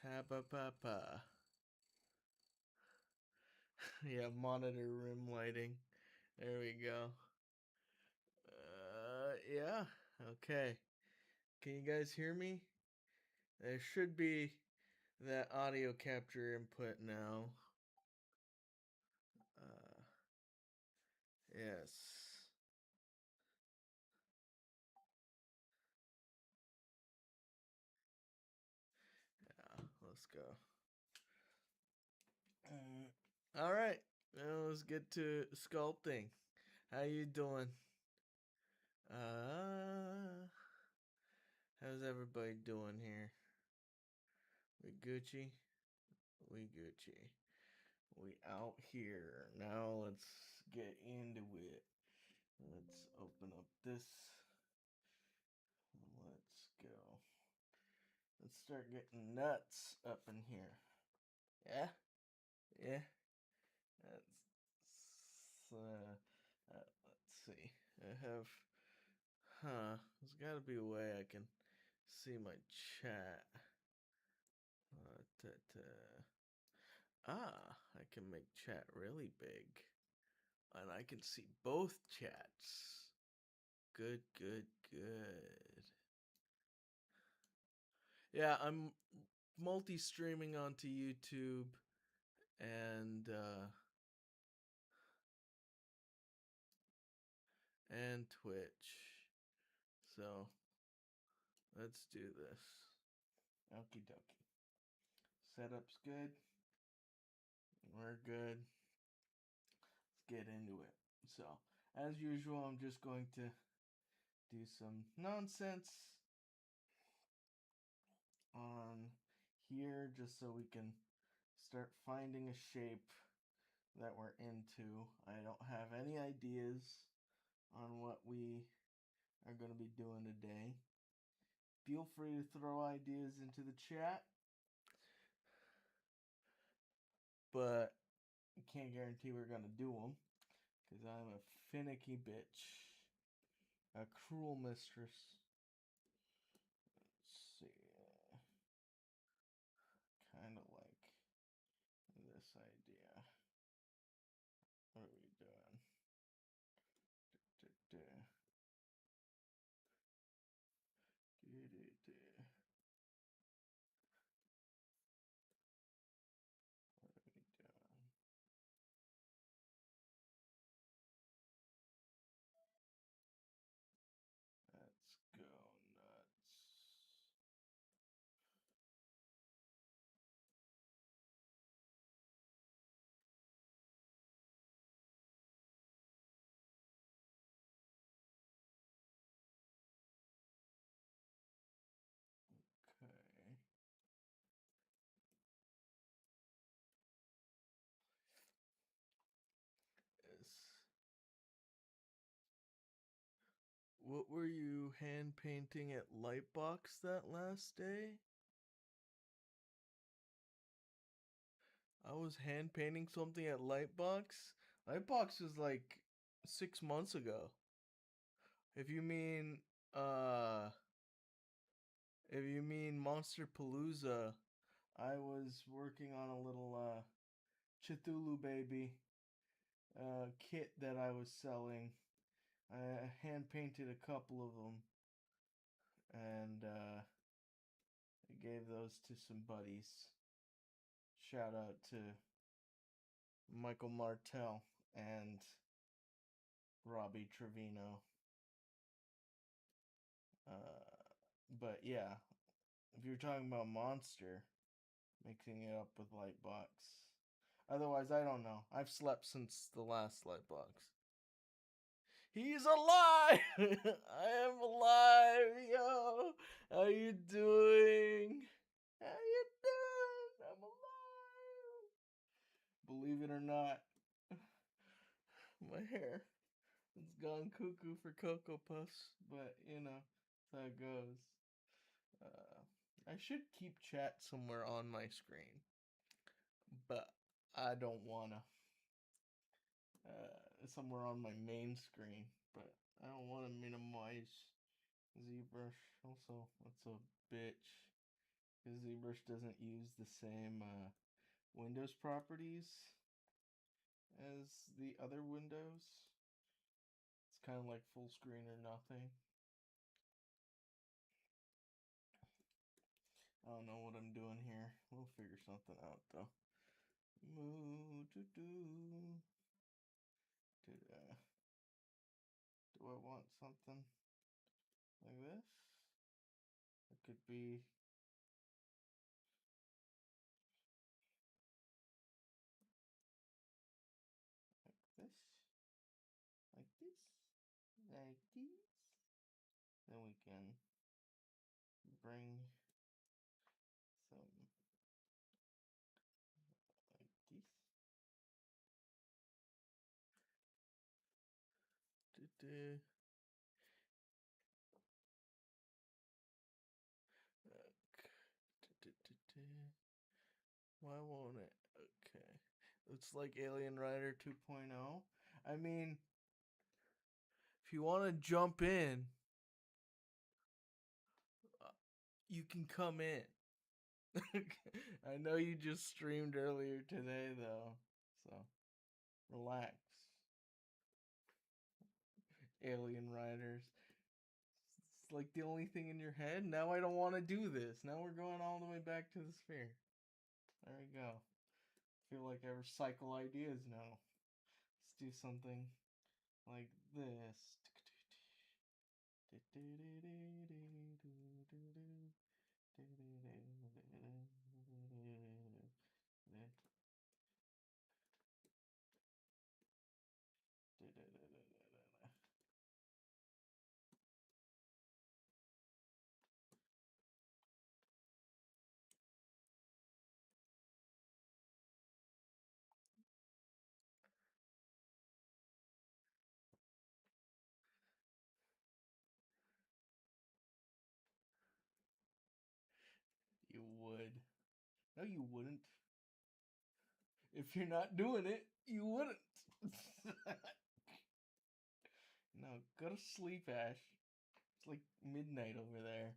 Ha pa pa pa. Yeah, monitor rim lighting. There we go. Yeah. Okay. Can you guys hear me? There should be that audio capture input now. Yes. Yeah, let's go. All right. Now let's get to sculpting. How you doing? How's everybody doing here? We Gucci? We Gucci. We out here. Now let's get into it. Let's open up this. Let's go. Let's start getting nuts up in here. Yeah? Yeah? That's, let's see. I have, there's gotta be a way I can see my chat. I can make chat really big. And I can see both chats. Good, good, good. Yeah, I'm multi-streaming onto YouTube and Twitch. So let's do this. Okie dokie. Setup's good. We're good. Let's get into it. So, as usual, I'm just going to do some nonsense on here just so we can start finding a shape that we're into. I don't have any ideas on what we are going to be doing today. Feel free to throw ideas into the chat, but I can't guarantee we're going to do them because I'm a finicky bitch, a cruel mistress. Let's see. Kind of like this idea. What are we doing? What are we doing? Let's go nuts. Okay. Yes. What were you hand painting at Lightbox that last day? I was hand painting something at Lightbox. Lightbox was like 6 months ago. If you mean uh if you mean Monster Palooza, I was working on a little Cthulhu baby kit that I was selling. I hand painted a couple of them and I gave those to some buddies. Shout out to Michael Martell and Robbie Trevino. But yeah, if you're talking about Monster, mixing it up with Lightbox. Otherwise, I don't know. I've slept since the last Lightbox. He's alive! I am alive, yo! How you doing? How you doing? I'm alive! Believe it or not, my hair has gone cuckoo for Cocoa Puffs, but you know, that's how it goes. I should keep chat somewhere on my screen, but I don't wanna. Somewhere on my main screen, but I don't want to minimize ZBrush. Also, that's a bitch. because ZBrush doesn't use the same Windows properties as the other Windows. It's kind of like full screen or nothing. I don't know what I'm doing here. We'll figure something out though. Do I want something like this? It could be like this, like this, like these. Then we can bring some like this. Why won't it? Okay. It's like Alien Rider 2.0. I mean, if you want to jump in, you can come in. I know you just streamed earlier today, though. So, relax. Alien Riders. It's like the only thing in your head. Now I don't want to do this. Now we're going all the way back to the sphere. There we go. Feel like I recycle ideas now. Let's do something like this. You would. No, you wouldn't. If you're not doing it, you wouldn't. No, go to sleep, Ash. It's like midnight over there.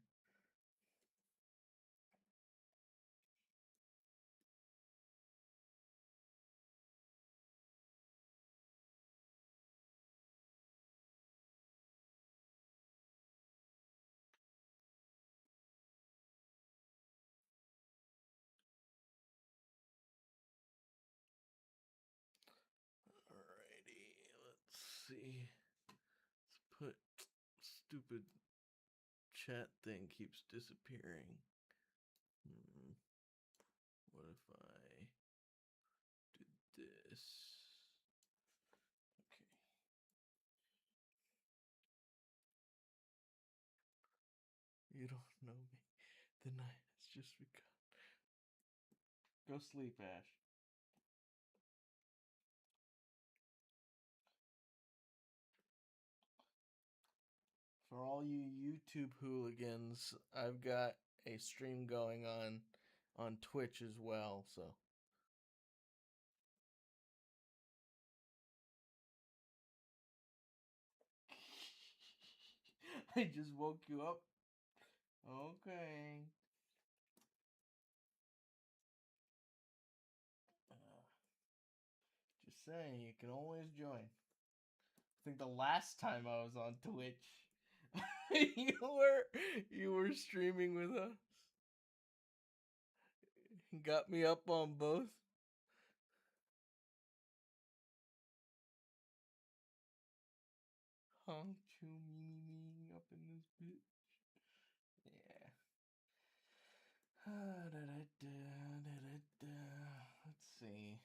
Alrighty, let's see. Let's put stupid chat thing keeps disappearing. What if I did this? Okay. You don't know me. The night has just begun. Go sleep, Ash. For all you YouTube hooligans, I've got a stream going on Twitch as well, so I just woke you up. Okay. Just saying, you can always join. I think the last time I was on Twitch, you were streaming with us. Got me up on both. Honk me up in this bitch. Yeah. Let's see.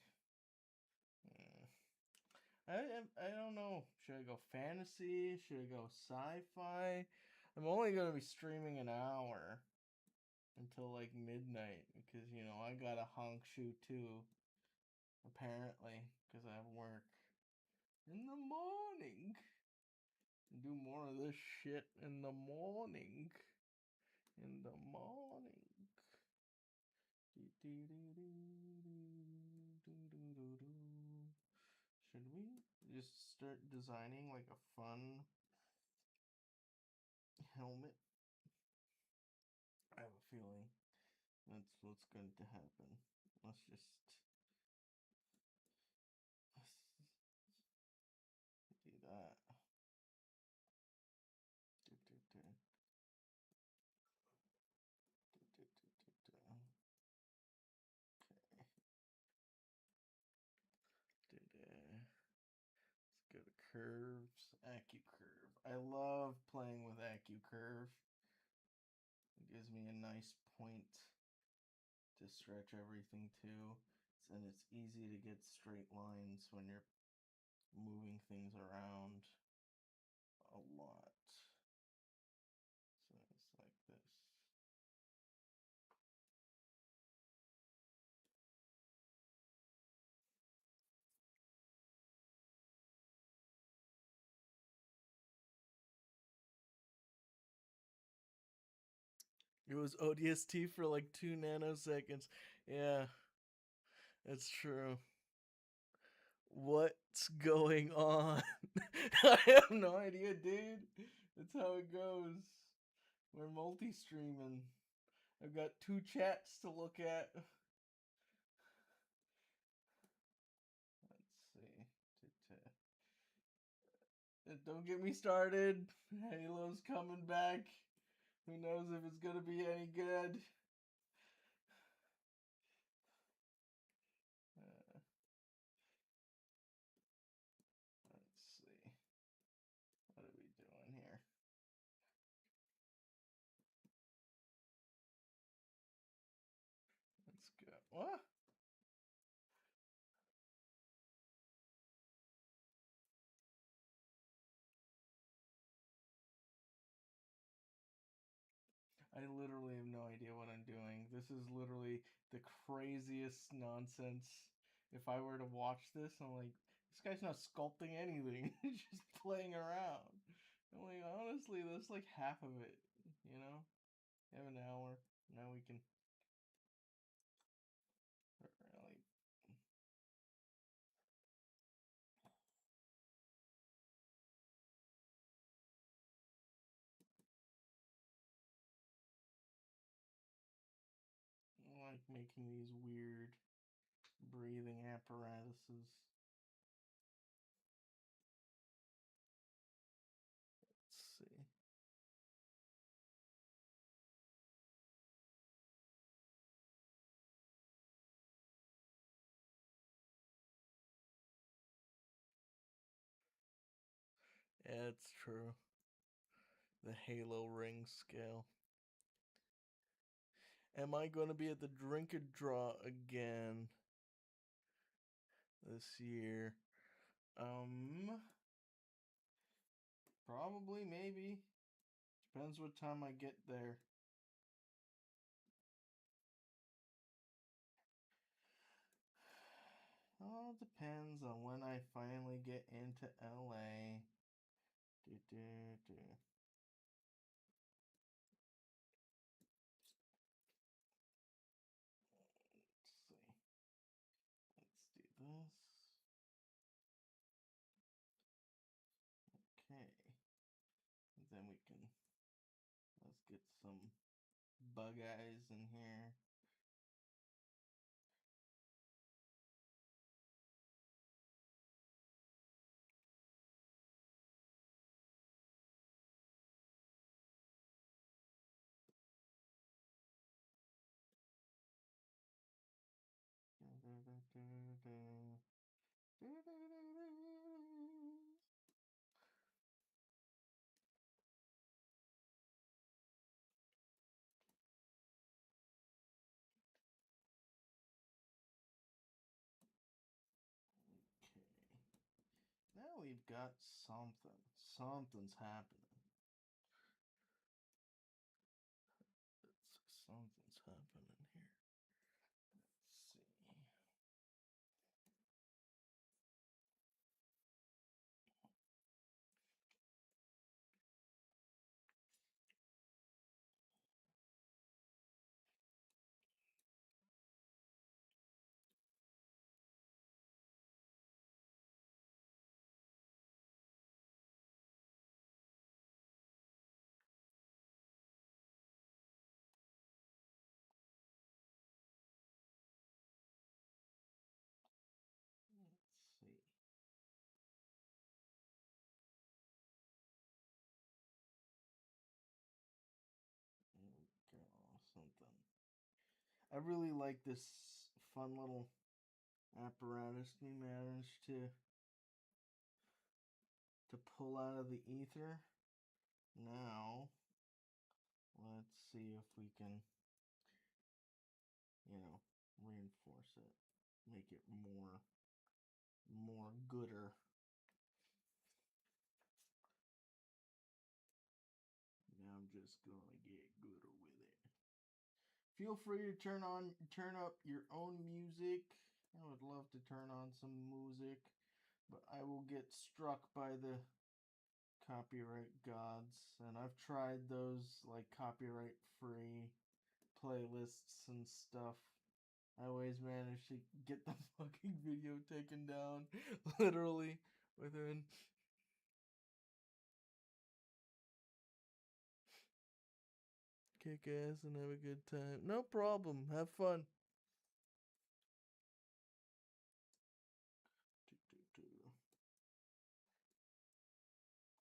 I don't know. Should I go fantasy? Should I go sci-fi? I'm only gonna be streaming an hour until like midnight because I got a honk shoe too. Apparently, because I have work in the morning. Do more of this shit in the morning. In the morning. Should we just start designing like a fun helmet? I have a feeling That's what's going to happen. Let's just do that. Do, do, do. Do, do, do, do, do. Okay. Let's go to curves. AccuCurve. I love playing with AccuCurve. It gives me a nice point to stretch everything to, and it's easy to get straight lines when you're moving things around a lot. So it's like this. It was ODST for like 2 nanoseconds. Yeah, that's true. What's going on? I have no idea, dude. That's how it goes. We're multi-streaming. I've got 2 chats to look at. Let's see. Don't get me started. Halo's coming back. Who knows if it's gonna be any good? Let's see. What are we doing here? Let's go. What? I literally have no idea what I'm doing. This is literally the craziest nonsense. If I were to watch this, I'm like, this guy's not sculpting anything. He's just playing around. I'm like, honestly, that's like half of it, you know? You have an hour. Now we can really. I like making these weird breathing apparatuses. Let's see. Yeah, it's true. The Halo ring scale. Am I going to be at the drink and draw again this year? Probably, maybe. Depends what time I get there. All depends on when I finally get into LA. Do, do, do. Let's see. Let's do this. Okay. And then we can, let's get some bug eyes in here. Now we've got something. Something's happening. Something's happening here. Let's see. I really like this fun little apparatus we managed to pull out of the ether. Now, let's see if we can, reinforce it, make it more gooder. Now I'm just gonna get gooder with it. Feel free to turn up your own music. I would love to turn on some music, but I will get struck by the copyright gods, and I've tried those like copyright free playlists and stuff. I always manage to get the fucking video taken down literally within. Kick ass and have a good time. No problem. Have fun.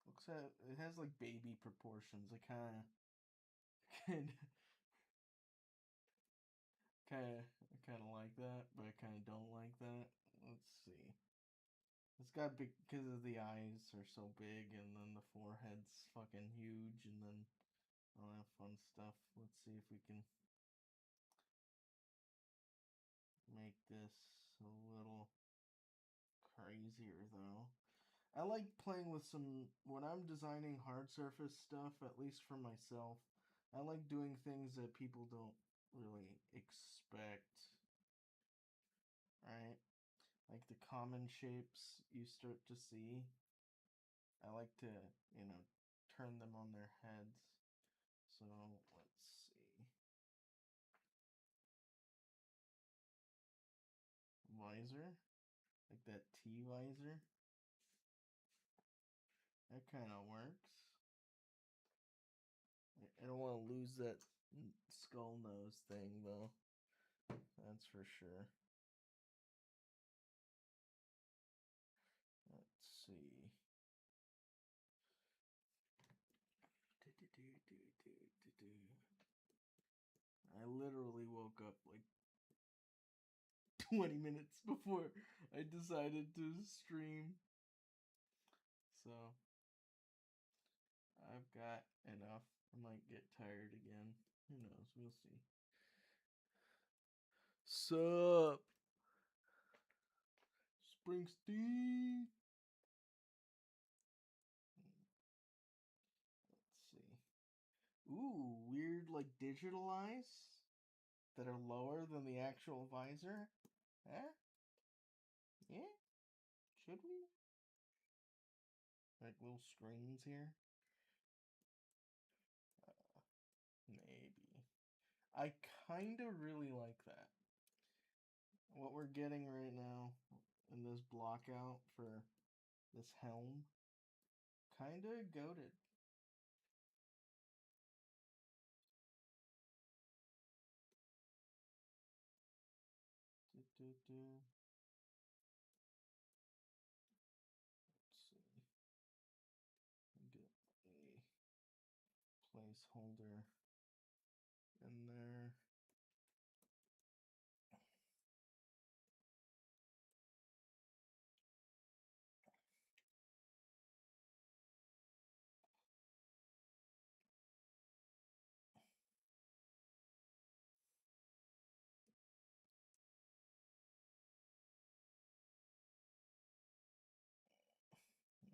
Looks at it has like baby proportions. I kind of like that, but I kind of don't like that. Let's see. It's got big because of the eyes are so big, and then the forehead's fucking huge, and then all that fun stuff. Let's see if we can make this a little crazier though. I like playing with some when I'm designing hard surface stuff, at least for myself. I like doing things that people don't really expect, right? Like the common shapes you start to see. I like to, you know, turn them on their heads. So let's see. Visor, like that T visor. That kind of works. I don't want to lose that skull nose thing though. That's for sure. Let's see. I literally woke up like 20 minutes before I decided to stream. So I've got enough. I might get tired again. Who knows? We'll see. Sup? Springsteen. Let's see. Ooh, weird like digital eyes that are lower than the actual visor. Huh? Yeah? Should we? Like little screens here? Maybe. I kind of really like that. What we're getting right now in this block out for this helm, kind of goated. Let's see. Get a placeholder in there. Let's see.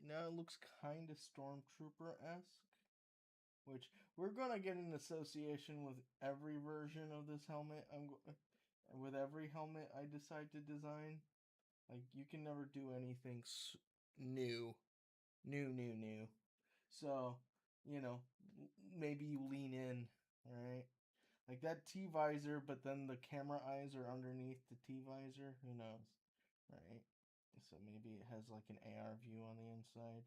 Now it looks kind of Stormtrooper-esque, which we're gonna get an association with every version of this helmet. With every helmet I decide to design. Like you can never do anything new, new. So, you know, maybe you lean in, right? Like that T visor, but then the camera eyes are underneath the T visor. Who knows, right? So maybe it has like an AR view on the inside.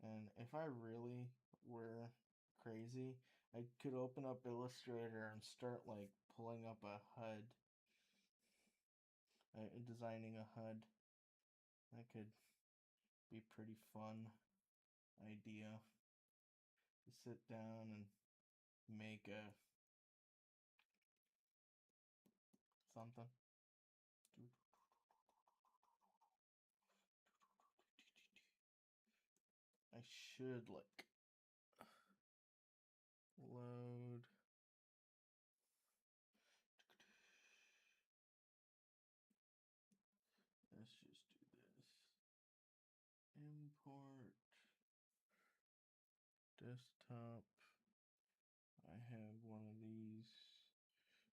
And if I really were crazy, I could open up Illustrator and start like pulling up a HUD, designing a HUD. That could be pretty fun idea to sit down and make a something. I should like load. Let's just do this. Import desktop. I have one of these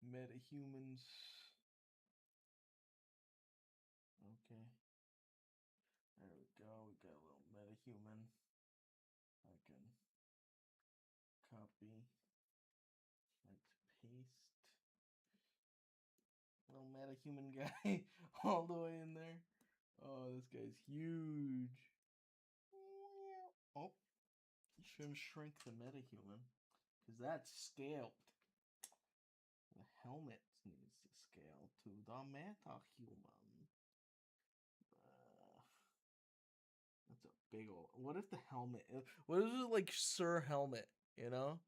metahumans. Okay. There we go. We got a little metahuman. I can copy. Let's paste. Little metahuman guy all the way in there. Oh, this guy's huge. Oh, shouldn't shrink the metahuman because that's scaled. The helmet needs to scale to the metahuman. That's a big old. What if the helmet? What is it like, Sir Helmet? You know,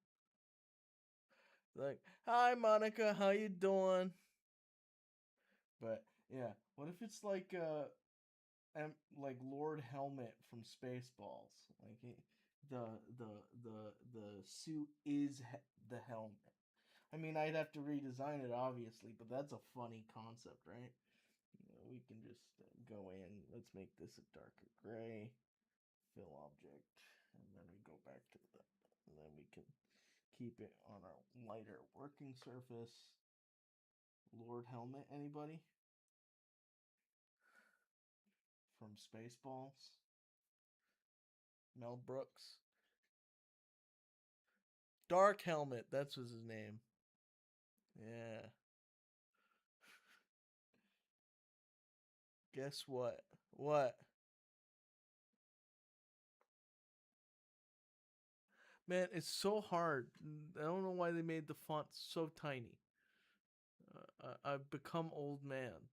like, hi Monica, how you doing? But yeah, what if it's like like Lord Helmet from Spaceballs? Like the the suit is the helmet. I mean, I'd have to redesign it obviously, but that's a funny concept, right? You know, we can just go in. Let's make this a darker gray. Fill object, and then we go back to the, and then we can keep it on a lighter working surface. Lord Helmet, anybody? From Spaceballs? Mel Brooks? Dark Helmet, that's was his name. Yeah. Guess what? What? Man, it's so hard. I don't know why they made the font so tiny. I've become old man.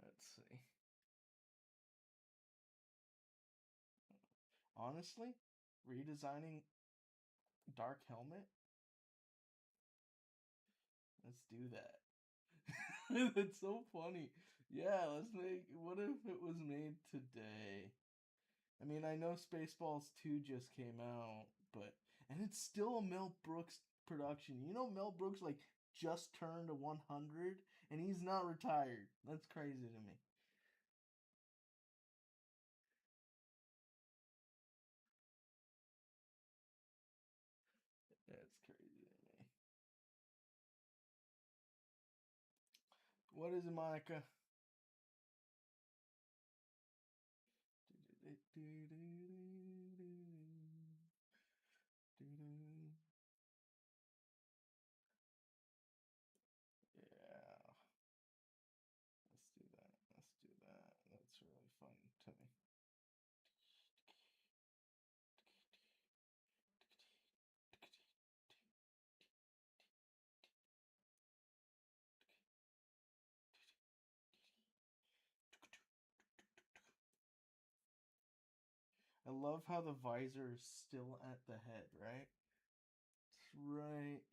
Let's see. Honestly, redesigning Dark Helmet? Let's do that. That's so funny. Yeah, let's make. What if it was made today? I mean, I know Spaceballs 2 just came out, but. And it's still a Mel Brooks production. You know, Mel Brooks, like, just turned 100, and he's not retired. That's crazy to me. That's crazy to me. What is it, Monica? Yeah. Let's do that. Let's do that. That's really fun to me. I love how the visor is still at the head, right? It's right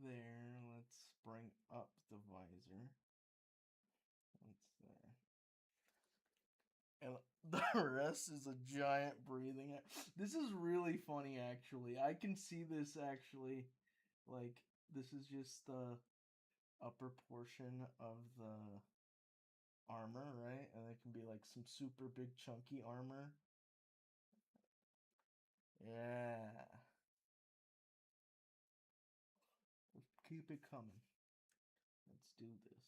there. Let's bring up the visor. It's there. And the rest is a giant breathing. This is really funny, actually. I can see this actually. Like, this is just the upper portion of the armor, right? And it can be like some super big chunky armor. Yeah. Keep it coming. Let's do this.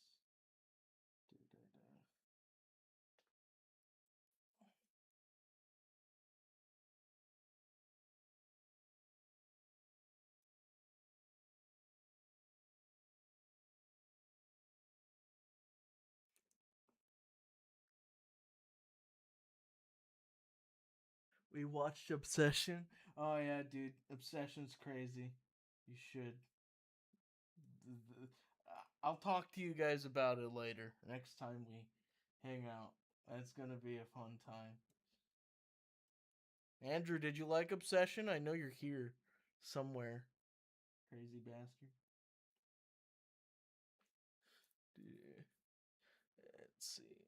We watched Obsession. Oh yeah, dude, Obsession's crazy. You should. I'll talk to you guys about it later. Next time we hang out. That's gonna be a fun time. Andrew, did you like Obsession? I know you're here somewhere. Crazy bastard. Let's see.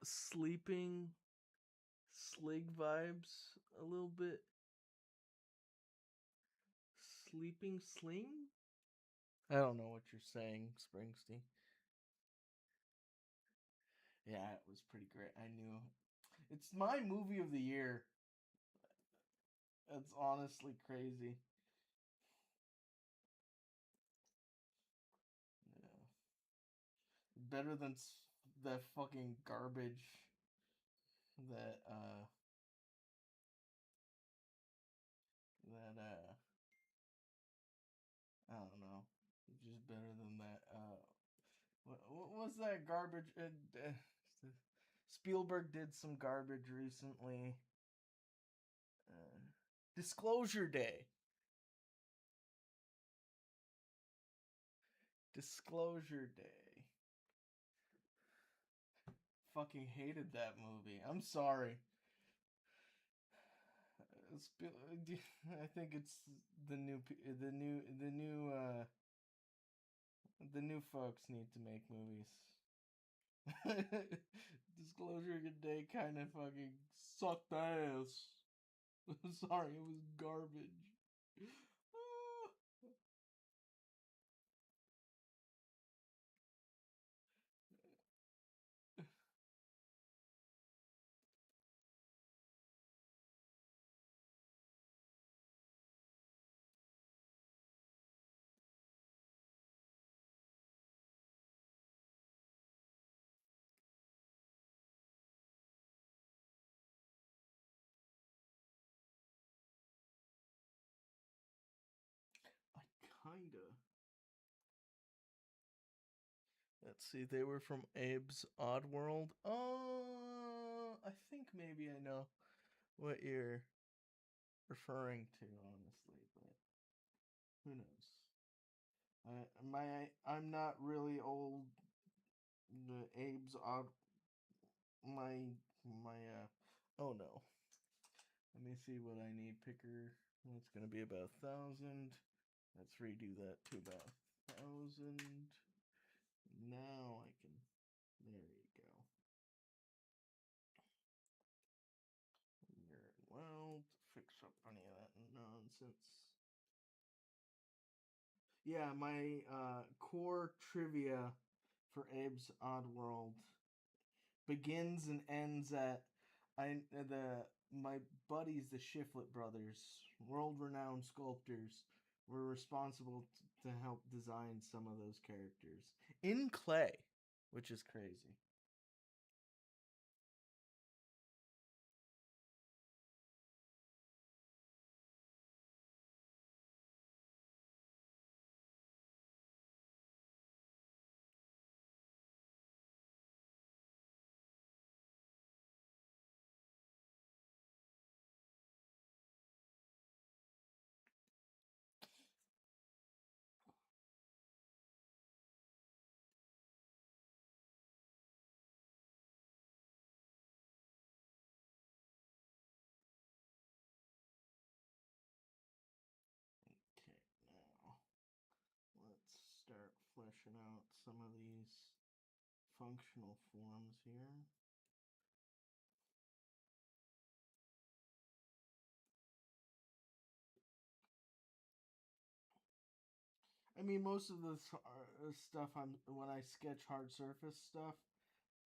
Sleeping Slig vibes a little bit. Sleeping Sling? I don't know what you're saying, Springsteen. Yeah, it was pretty great. I knew. It's my movie of the year. It's honestly crazy. Yeah. Better than that fucking garbage that I don't know. Just better than that what was that garbage Spielberg did some garbage recently. uh, Disclosure Day. Disclosure Day. Fucking hated that movie. I'm sorry. I think it's the new the new folks need to make movies. Disclosure Day kind of fucking sucked ass. Sorry, it was garbage. I kinda. Let's see, they were from Abe's Odd World. I think maybe I know what you're referring to, honestly, but who knows? I'm not really old. The Abe's Odd my oh no. Let me see what I need. Picker. It's gonna be about 1,000. Let's redo that to about 1,000. Now I can. There you go. Well, fix up any of that nonsense. Yeah, my core trivia for Abe's Odd World begins and ends at the my buddies, the Shiflett brothers, world-renowned sculptors, were responsible to help design some of those characters in clay, which is crazy. Okay, now let's start fleshing out some of these functional forms here. I mean, most of the stuff when I sketch hard surface stuff,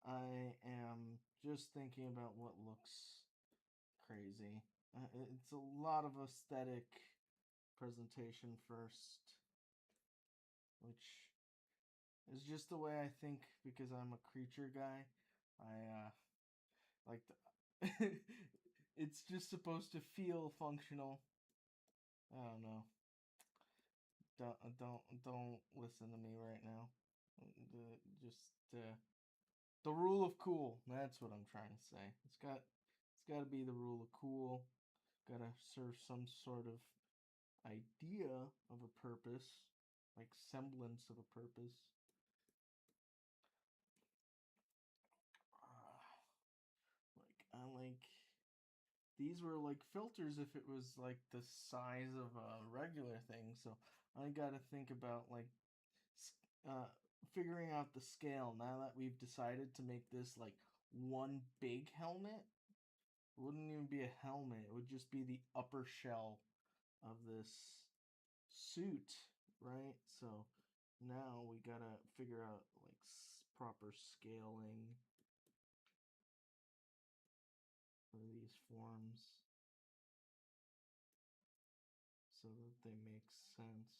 I am just thinking about what looks crazy. It's a lot of aesthetic presentation first. which is just the way I think because I'm a creature guy. I like the it's just supposed to feel functional. I don't know. Don't listen to me right now. The rule of cool. That's what I'm trying to say. It's got to be the rule of cool. Got to serve some sort of idea of a purpose, like semblance of a purpose. Like I like these were like filters if it was like the size of a regular thing. So I got to think about like uh, figuring out the scale now that we've decided to make this like one big helmet. It wouldn't even be a helmet, it would just be the upper shell of this suit, right? So now we gotta figure out like proper scaling for these forms so that they make sense.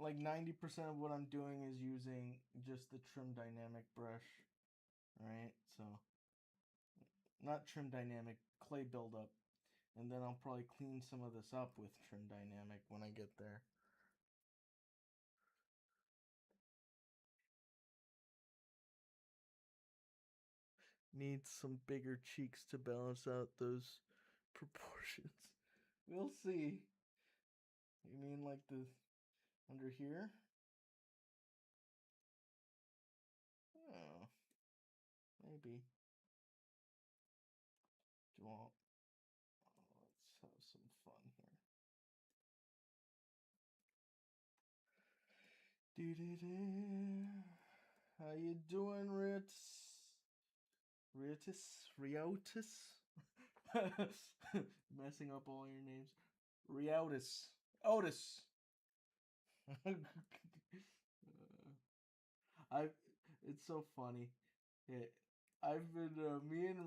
Like 90% of what I'm doing is using just the trim dynamic brush, right? So not trim dynamic, clay buildup. And then I'll probably clean some of this up with trim dynamic when I get there. Needs some bigger cheeks to balance out those proportions. We'll see. You mean like the under here? Oh, maybe. Well, let's have some fun here. How you doing, Ritz? Riotis? Messing up all your names. Riotis. Otis. I. It's so funny. I've been me and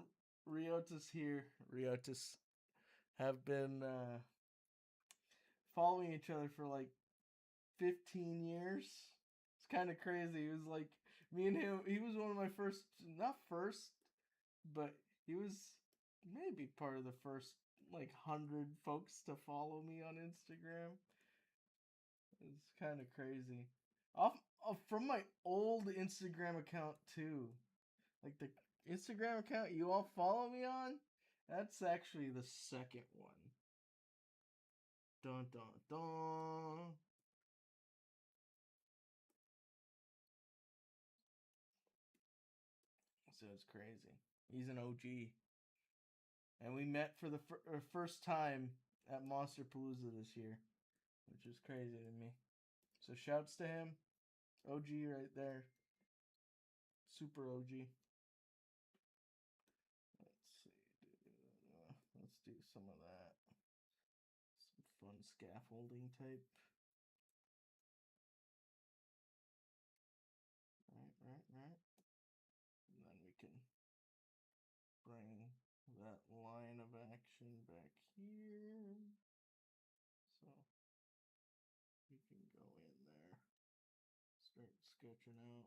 Riotis here. Riotis have been following each other for like 15 years. It's kind of crazy. It was like me and him. He was one of my first, not first, but he was maybe part of the first like 100 folks to follow me on Instagram. It's kind of crazy. Off from my old Instagram account too. Like the Instagram account you all follow me on, that's actually the second one. Dun dun dun. So it's crazy. He's an OG. And we met for the first time at Monster Palooza this year, which is crazy to me. So shouts to him. OG right there. Super OG. Let's see. Let's do some of that. Some fun scaffolding type. Right. And then we can bring that line of action back here. So we can go in there, start sketching out.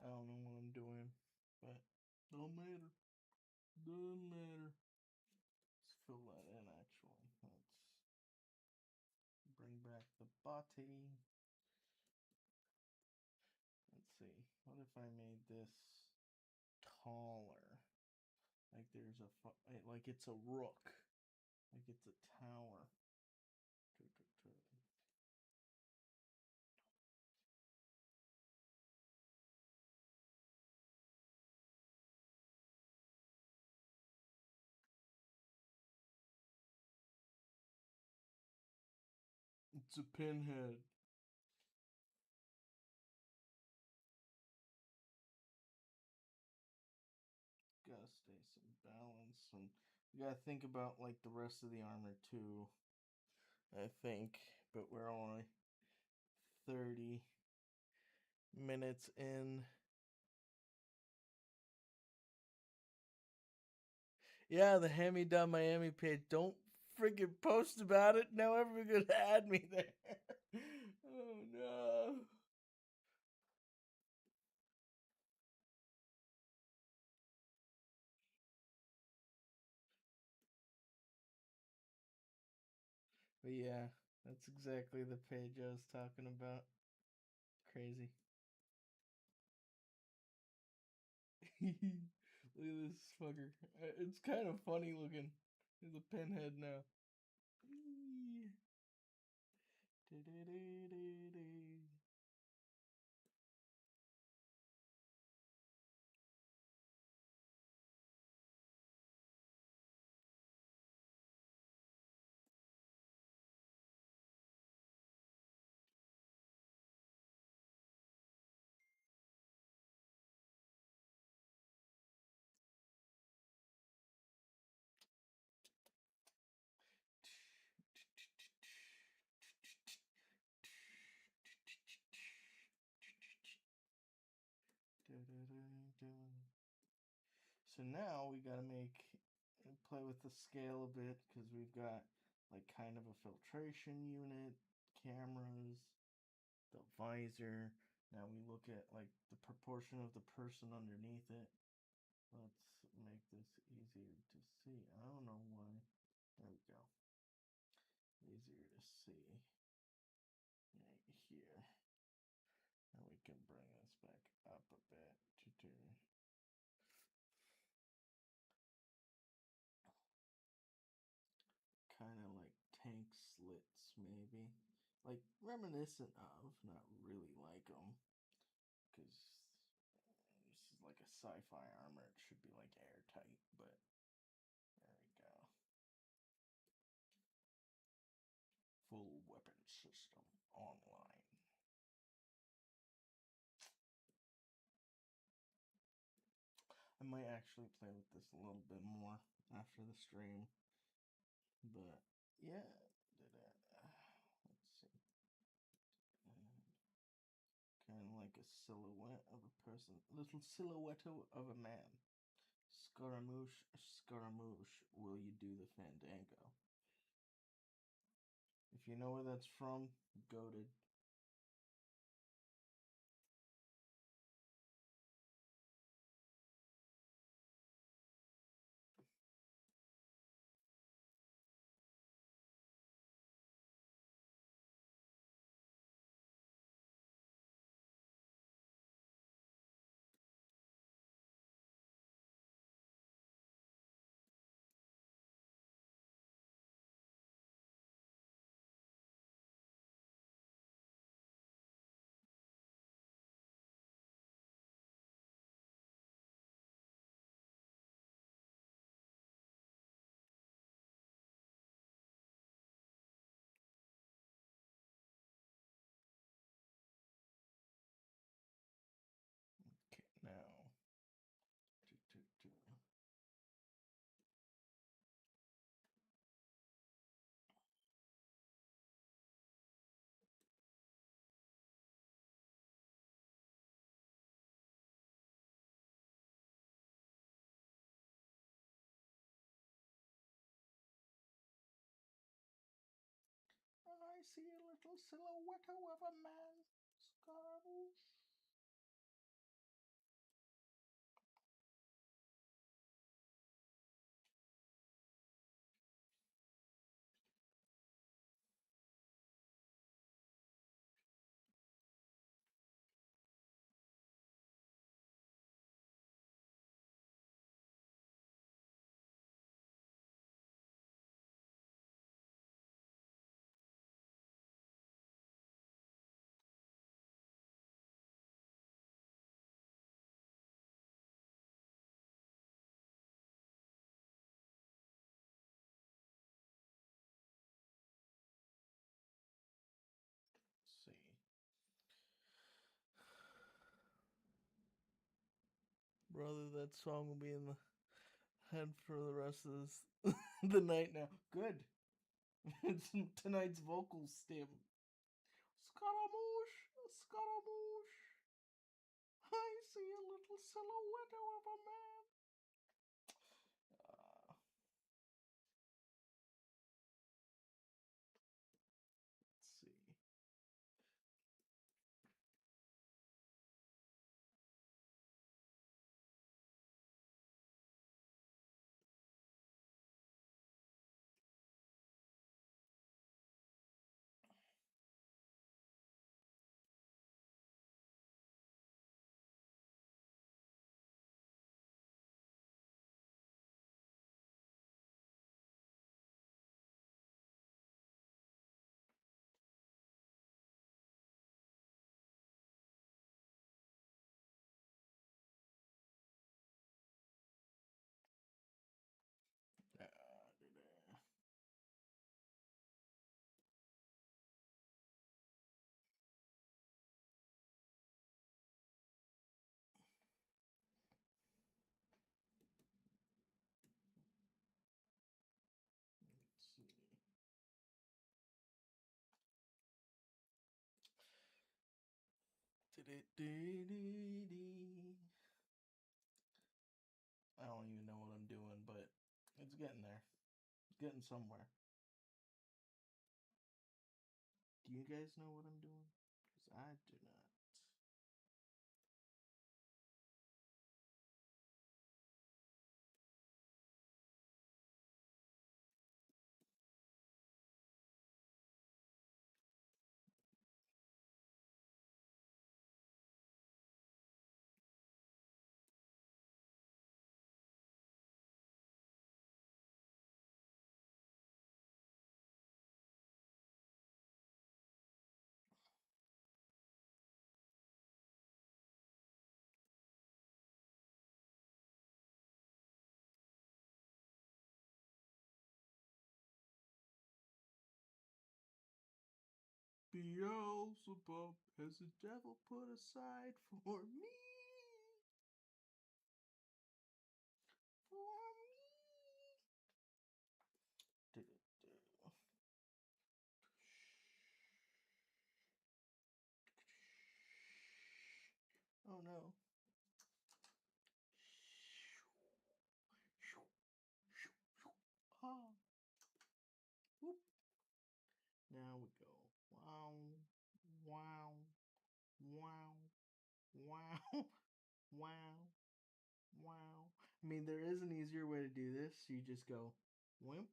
I don't know what I'm doing, but don't matter. Doesn't matter. Let's fill that in actually. Let's bring back the body. Let's see. What if I made this taller? Like there's like it's a rook. Like it's a tower. It's a pinhead. Gotta stay some balance, and you gotta think about like the rest of the armor too. I think, but we're only 30 minutes in. Yeah, the Hammy.Miami page. Don't freaking post about it. Now everyone's gonna add me there. Oh no. But yeah, that's exactly the page I was talking about. Crazy. Look at this fucker. It's kind of funny looking. He's a pinhead now. So now we gotta play with the scale a bit because we've got like kind of a filtration unit, cameras, the visor. Now we look at like the proportion of the person underneath it. Let's make this easier to see. I don't know why. There we go. Easier to see right here. And we can bring this back up a bit to do. Kind of like tank slits, maybe. Like reminiscent of, not really like them. Because this is like a sci-fi armor. It should be like airtight, but there we go. Full weapon system online. I might actually play with this a little bit more after the stream. But yeah, let's see. Kind of like a silhouette of a person, little silhouette of a man. Scaramouche, Scaramouche, will you do the fandango? If you know where that's from, goated. Okay, now. I see a little silhouette of a man. Scaramouche. Brother, that song will be in the head for the rest of this the night now. Good. It's tonight's vocal stem. Scaramouche, Scaramouche. I see a little silhouette of a man. Let's see. I don't even know what I'm doing, but it's getting there. It's getting somewhere. Do you guys know what I'm doing? Because I do not. Beelzebub has the devil put aside for me. For me. Oh no. Ah. Whoop. Now we go. Wow. Wow. Wow. Wow. Wow. Wow. I mean, there is an easier way to do this. You just go wimp,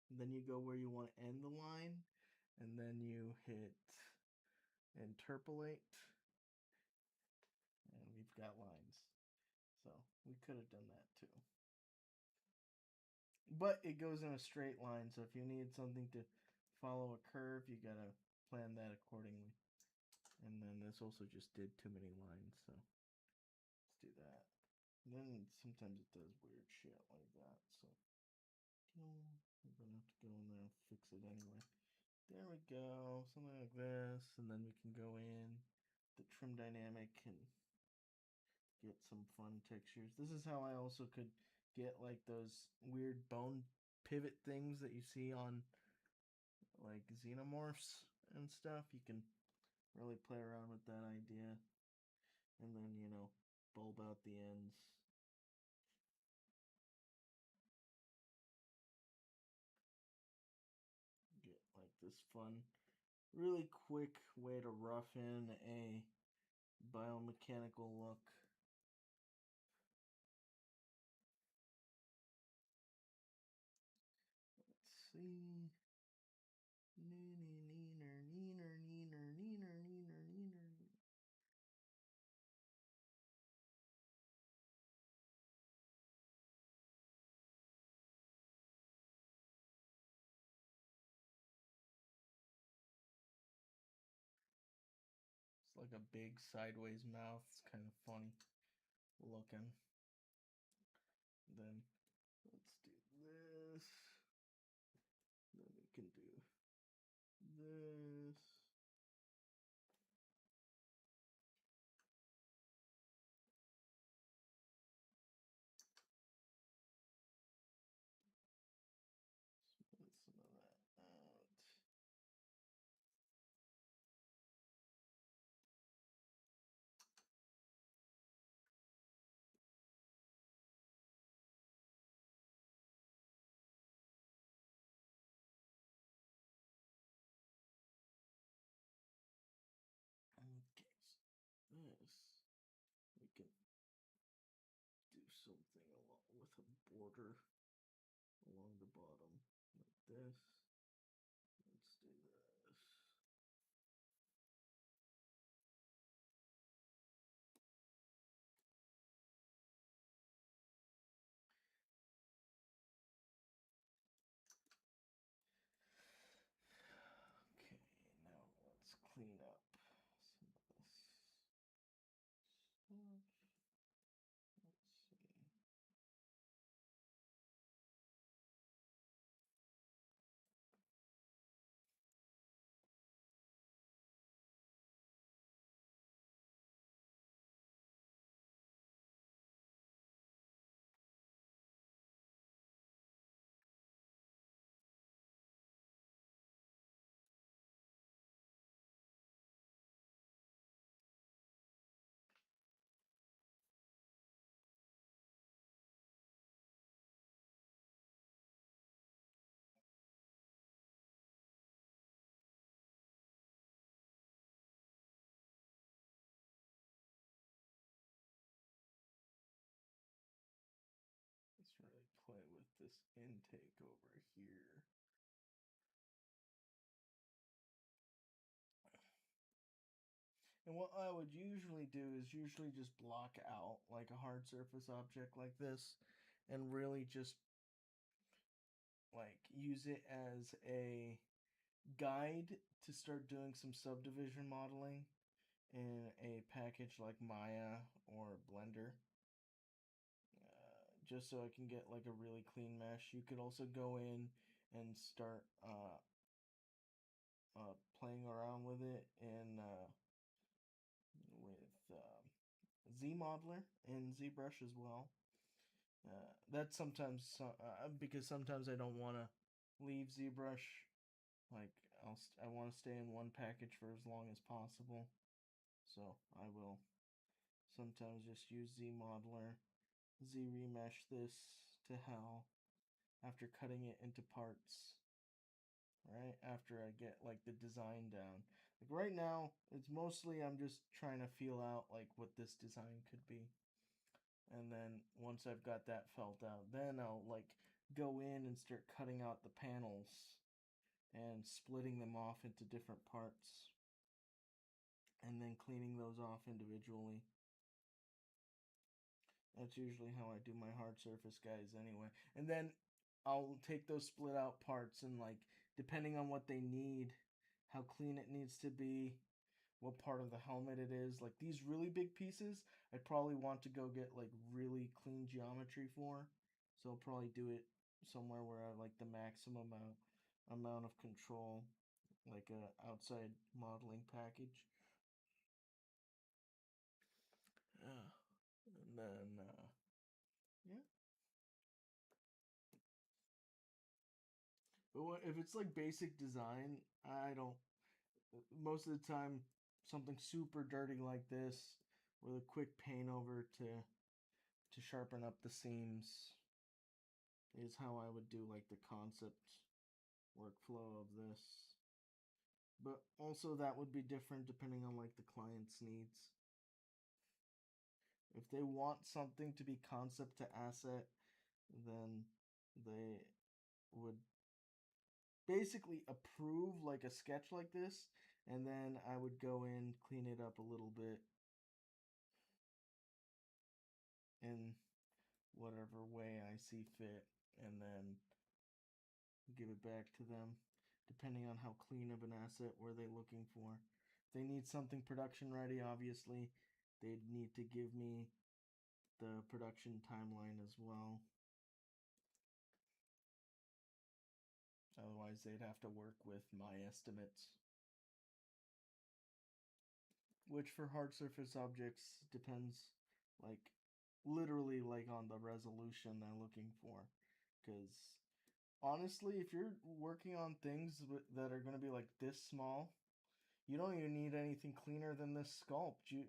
and then you go where you want to end the line, and then you hit interpolate, and we've got lines. So we could have done that too. But it goes in a straight line, so if you need something to follow a curve, you gotta plan that accordingly. And then this also just did too many lines, so let's do that. And then sometimes it does weird shit like that, so we're gonna have to go in there and fix it anyway. There we go, something like this, and then we can go in the trim dynamic and get some fun textures. This is how I also could get like those weird bone pivot things that you see on like xenomorphs and stuff. You can really play around with that idea, and then bulb out the ends. Get like this fun, really quick way to rough in a biomechanical look. Let's see. It's like a big sideways mouth. It's kind of funny looking. Then let's do this. Then we can do this. with a border along the bottom like this. Let's do this. Okay, now let's clean up some of this stuff. Let's see. Let's really play with this intake over here. And what I would usually do is usually just block out like a hard surface object like this and really just like use it as a guide to start doing some subdivision modeling in a package like Maya or Blender. Just so I can get like a really clean mesh. You could also go in and start playing around with it in with ZModeler and ZBrush as well. That's sometimes because sometimes I don't want to leave ZBrush. Like I want to stay in one package for as long as possible, so I will sometimes just use ZModeler, Z-remesh this to hell after cutting it into parts. Right after I get like the design down. Like right now, it's mostly I'm just trying to feel out like what this design could be. And then once I've got that felt out, then I'll like go in and start cutting out the panels and splitting them off into different parts and then cleaning those off individually. That's usually how I do my hard surface guys anyway. And then I'll take those split out parts and like depending on what they need, how clean it needs to be, what part of the helmet it is. Like these really big pieces, I'd probably want to go get like really clean geometry for. So I'll probably do it somewhere where I like the maximum amount of control, like a outside modeling package. Yeah. And then yeah. But if it's like basic design, I don't. Most of the time, something super dirty like this, with a quick paint over to sharpen up the seams, is how I would do like the concept workflow of this. But also that would be different depending on like the client's needs. If they want something to be concept to asset, then they would basically approve like a sketch like this, and then I would go in, clean it up a little bit in whatever way I see fit, and then give it back to them, depending on how clean of an asset were they looking for. If they need something production ready, obviously, they'd need to give me the production timeline as well. Otherwise, they'd have to work with my estimates, which for hard surface objects depends, like, literally, like, on the resolution they're looking for. Because, honestly, if you're working on things that are going to be, like, this small, you don't even need anything cleaner than this sculpt. You're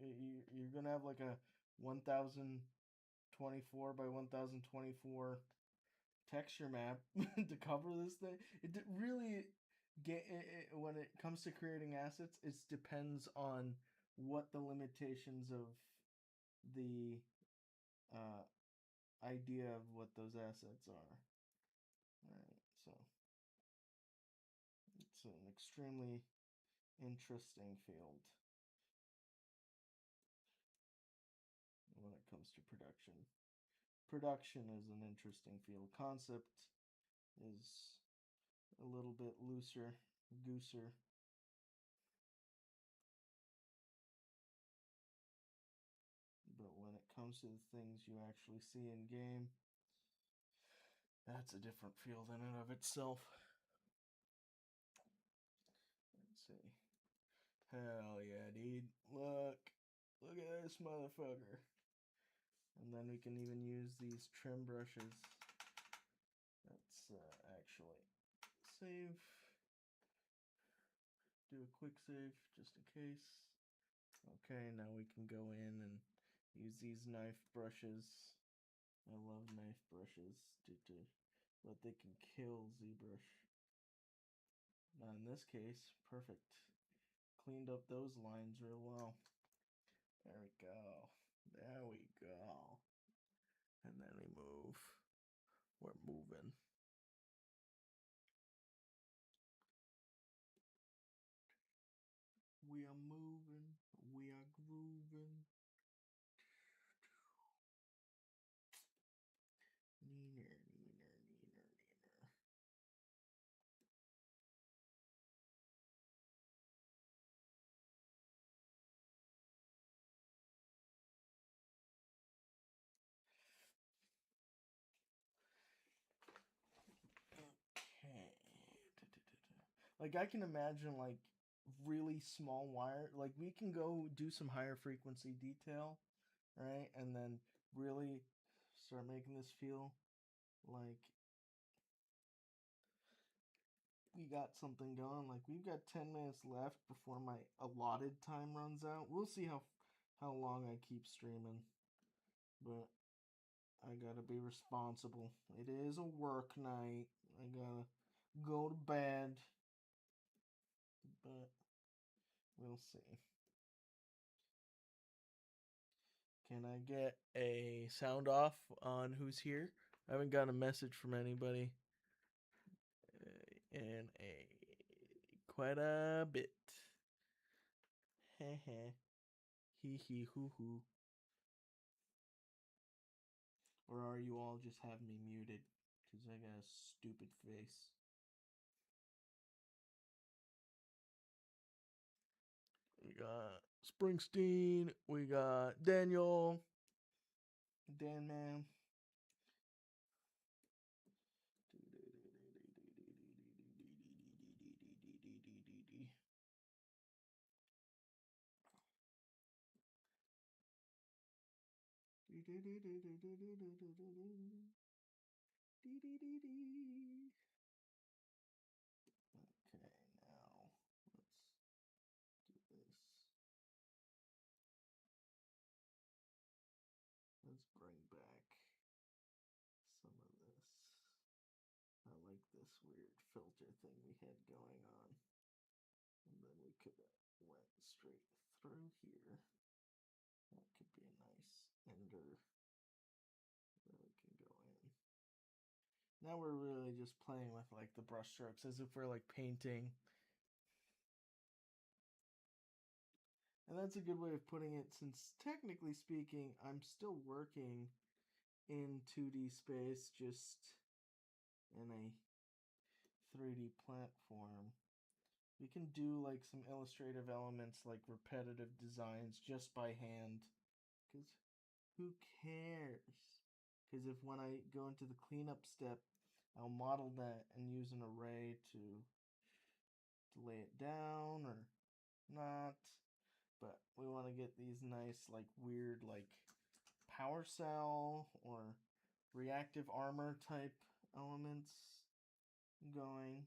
going to have, like, a 1024 by 1024 texture map to cover this thing. It really when it comes to creating assets, it depends on what the limitations of the idea of what those assets are. Alright, so it's an extremely interesting field when it comes to production. Production is an interesting field. Concept is a little bit looser, gooser. But when it comes to the things you actually see in game, that's a different field in and of itself. Let's see. Hell yeah, dude. Look. Look at this motherfucker. And then we can even use these trim brushes. Let's actually save. Do a quick save just in case. Okay, now we can go in and use these knife brushes. I love knife brushes but they can kill ZBrush. Now in this case, perfect. Cleaned up those lines real well. There we go. There we go. And then we move. We're moving. We are moving. We are grooving. Neener, neener, neener, neener. Okay. Like I can imagine like really small wire. Like we can go do some higher frequency detail, right? And then really start making this feel like we got something going. Like we've got 10 minutes left before my allotted time runs out. We'll see how long I keep streaming. But I gotta be responsible. It is a work night. I gotta go to bed. But we'll see. Can I get a sound off on who's here? I haven't got a message from anybody in a quite a bit. Heh heh. Hee hee hoo hoo. Or are you all just have me muted? Because I got a stupid face. We got Springsteen. We got Daniel. Dan Man. Okay, now let's do this. Let's bring back some of this. I like this weird filter thing we had going on. And then we could have went straight through here. That could be a nice ender that we can go in. Now we're really just playing with like the brush strokes as if we're like painting. And that's a good way of putting it, since technically speaking, I'm still working in 2D space, just in a 3D platform. We can do like some illustrative elements like repetitive designs just by hand. Because who cares? Because if when I go into the cleanup step, I'll model that and use an array to lay it down or not. But we want to get these nice, like, weird, like, power cell or reactive armor type elements going.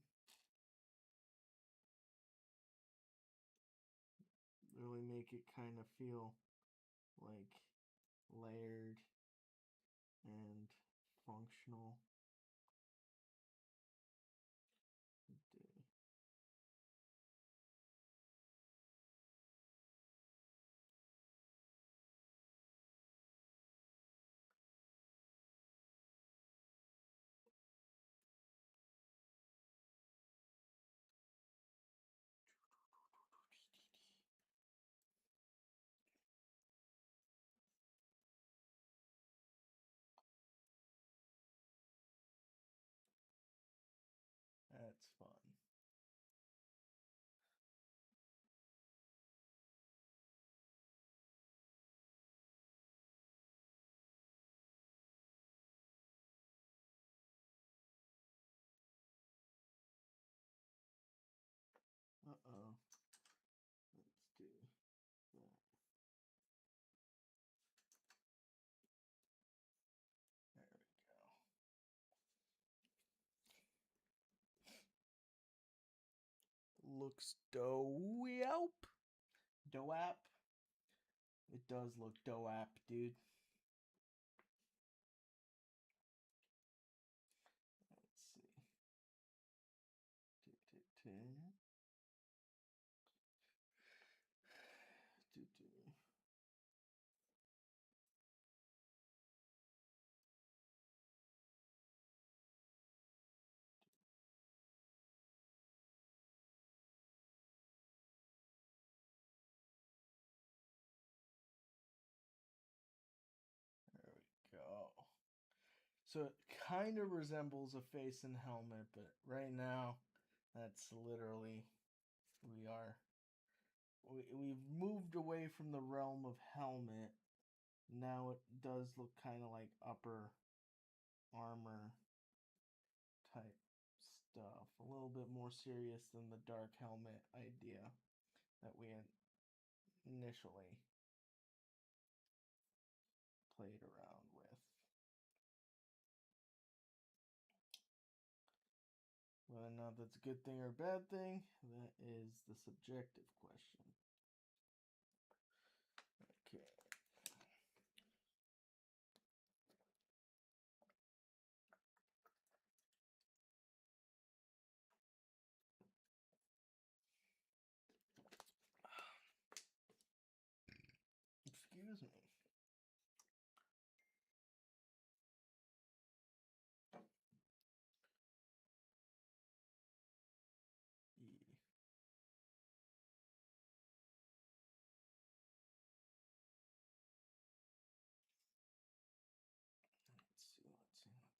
Really make it kind of feel like layered and functional. looks dope. Doap. It does look doap, dude. Let's see. There we go. So it kind of resembles a face and helmet, but right now, that's literally we've moved away from the realm of helmet. Now it does look kind of like upper armor type stuff. A little bit more serious than the dark helmet idea that we had initially played around with. Whether or not that's a good thing or a bad thing, that is the subjective question. Okay.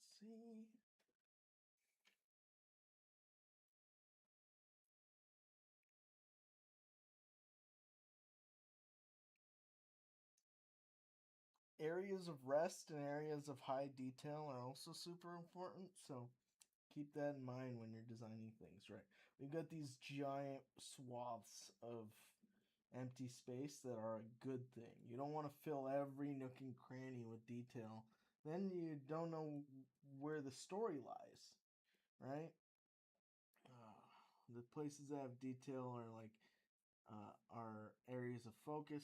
Excuse me. Let's see. Areas of rest and areas of high detail are also super important, so keep that in mind when you're designing things, right? We've got these giant swaths of empty space that are a good thing. You don't want to fill every nook and cranny with detail. Then you don't know where the story lies, right? The places that have detail are like are areas of focus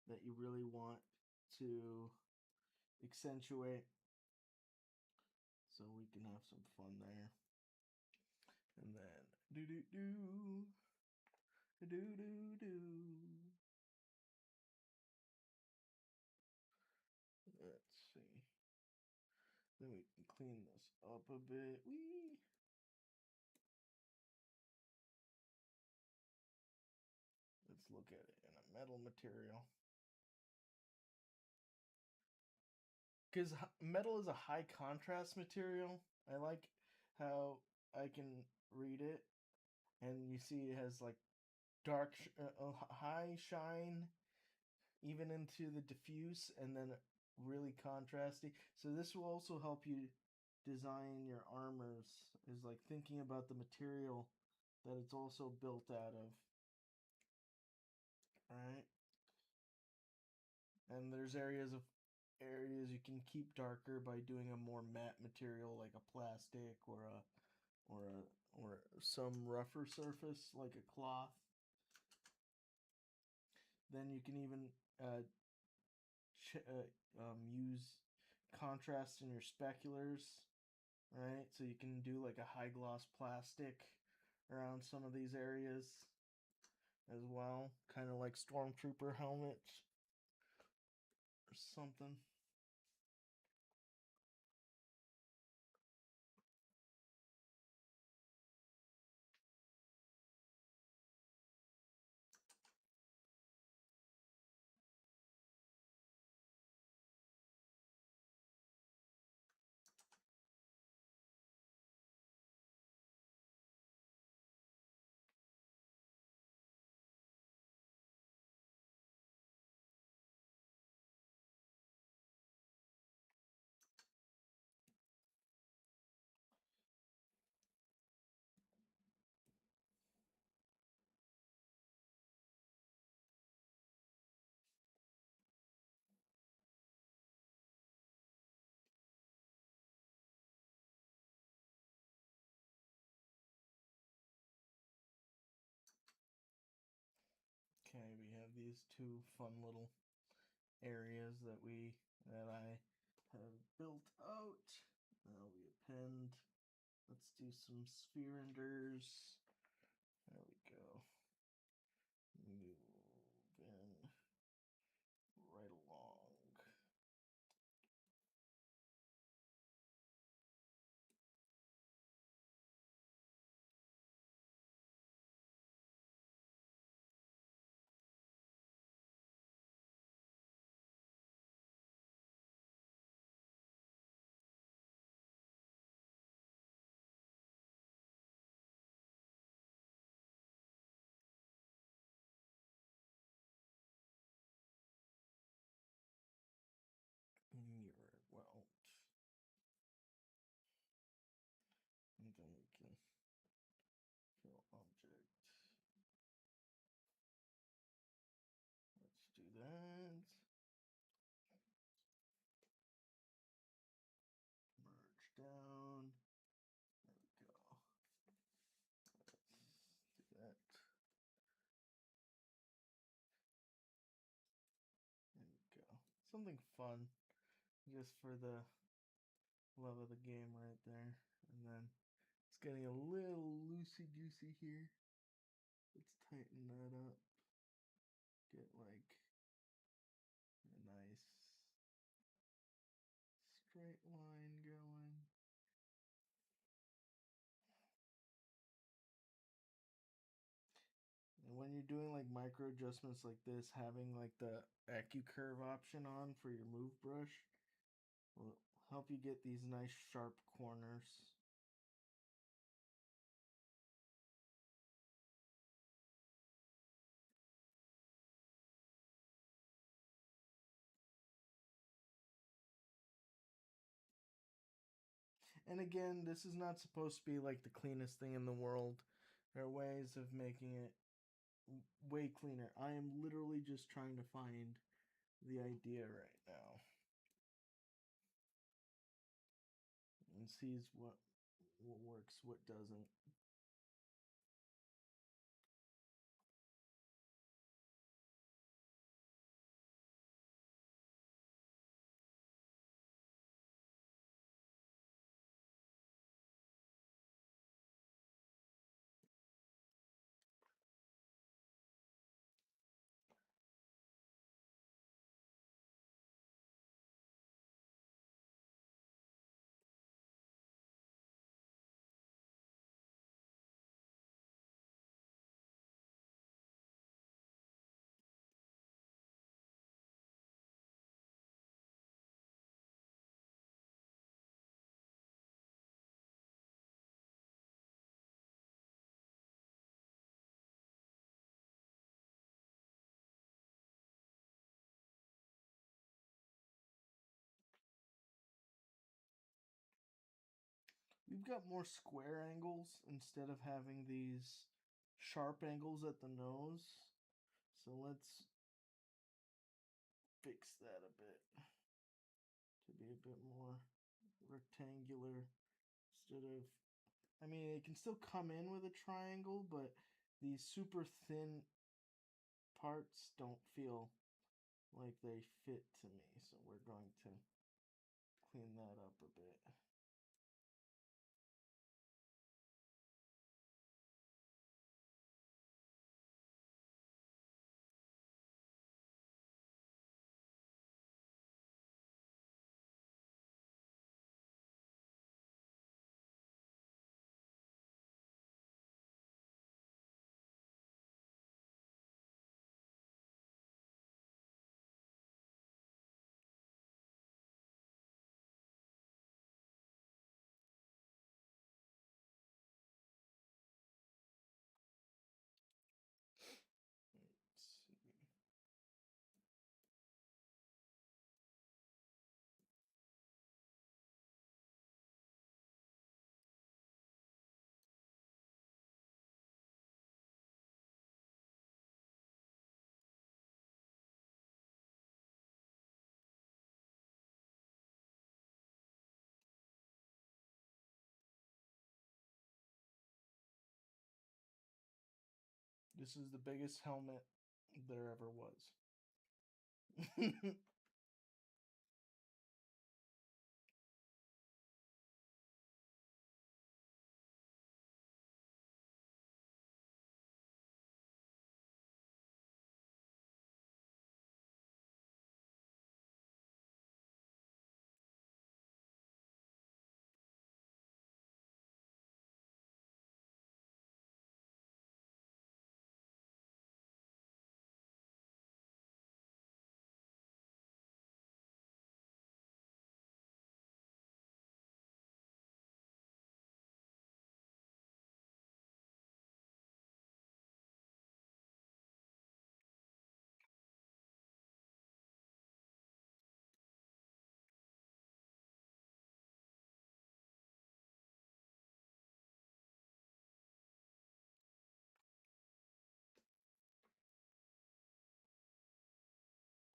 that you really want to accentuate, so we can have some fun there. And then do do do do do do. Let's see. Then we can clean this up a bit. Wee. Let's look at it in a metal material. Because metal is a high contrast material. I like how I can read it, and you see it has like dark, high shine, even into the diffuse, and then really contrasty. So this will also help you design your armors. Is like thinking about the material that it's also built out of. Right? And there's areas you can keep darker by doing a more matte material like a plastic or some rougher surface like a cloth. Then you can even use contrast in your speculars, right? So you can do like a high gloss plastic around some of these areas as well, kind of like stormtrooper helmets or something. have these two fun little areas that I have built out. That'll be append. Let's do some sphere enders. There we go. Move in right along. Mirror weld. And then we can fill object. Let's do that. Merge down. There we go. Let's do that. There we go. Something fun, just for the love of the game right there. And then it's getting a little loosey-goosey here. Let's tighten that up. Get like a nice straight line going. And when you're doing like micro adjustments like this, having like the AccuCurve option on for your move brush will help you get these nice sharp corners. And again, this is not supposed to be like the cleanest thing in the world. There are ways of making it way cleaner. I am literally just trying to find the idea right now and sees what works, what doesn't. We've got more square angles instead of having these sharp angles at the nose. So let's fix that a bit to be a bit more rectangular instead of, I mean, it can still come in with a triangle, but these super thin parts don't feel like they fit to me. So we're going to clean that up a bit. Let's see. This is the biggest helmet there ever was.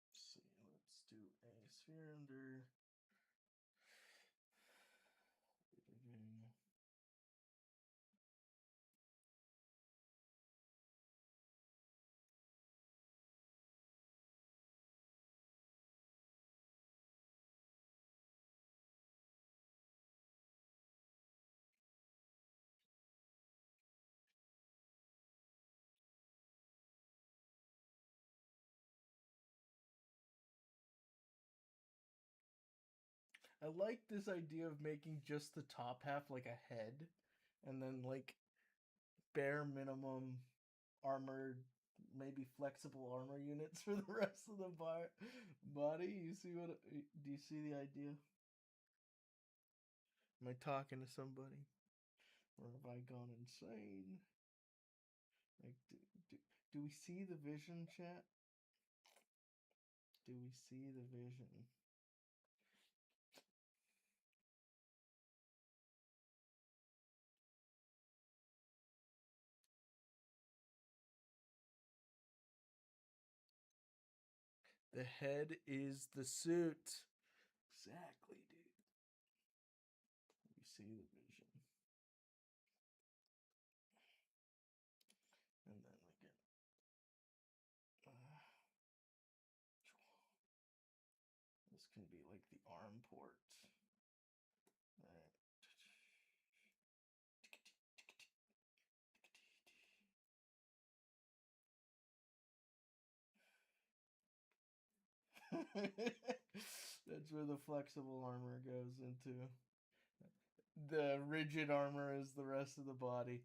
See, let's do a sphere under. I like this idea of making just the top half like a head, and then like bare minimum armored, maybe flexible armor units for the rest of the body. You see what? Do you see the idea? Am I talking to somebody, or have I gone insane? Like, do we see the vision, chat? Do we see the vision? The head is the suit. Exactly, dude. We see the vision. And then we get. This can be like the arm port. Alright. That's where the flexible armor goes into. The rigid armor is the rest of the body.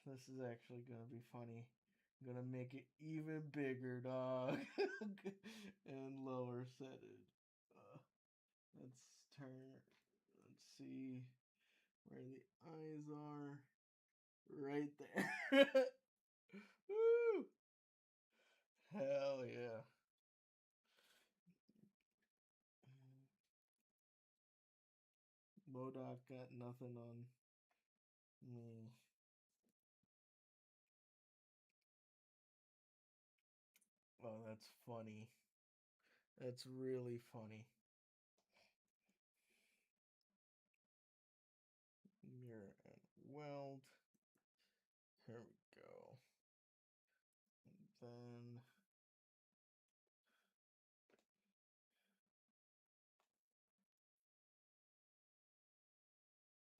This is actually gonna be funny. I'm gonna make it even bigger, dog, and lower setted. Let's turn. Let's see where the eyes are. Right there. Woo! Hell yeah. Modoc got nothing on me. Oh, that's funny. That's really funny. Mirror and weld. Here we go. And then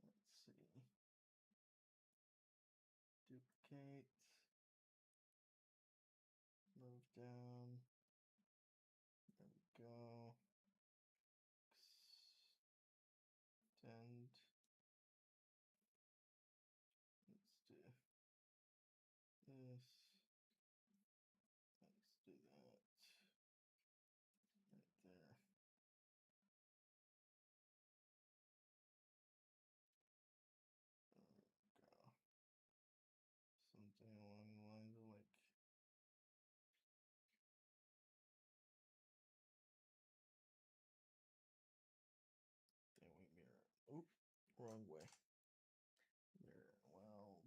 let's see. Duplicate. Move down. There we go. Extend. Let's do this. Let's do that. Right there. There we go. Something along the lines of like. Then we mirror. Oop, wrong way. Mirror weld.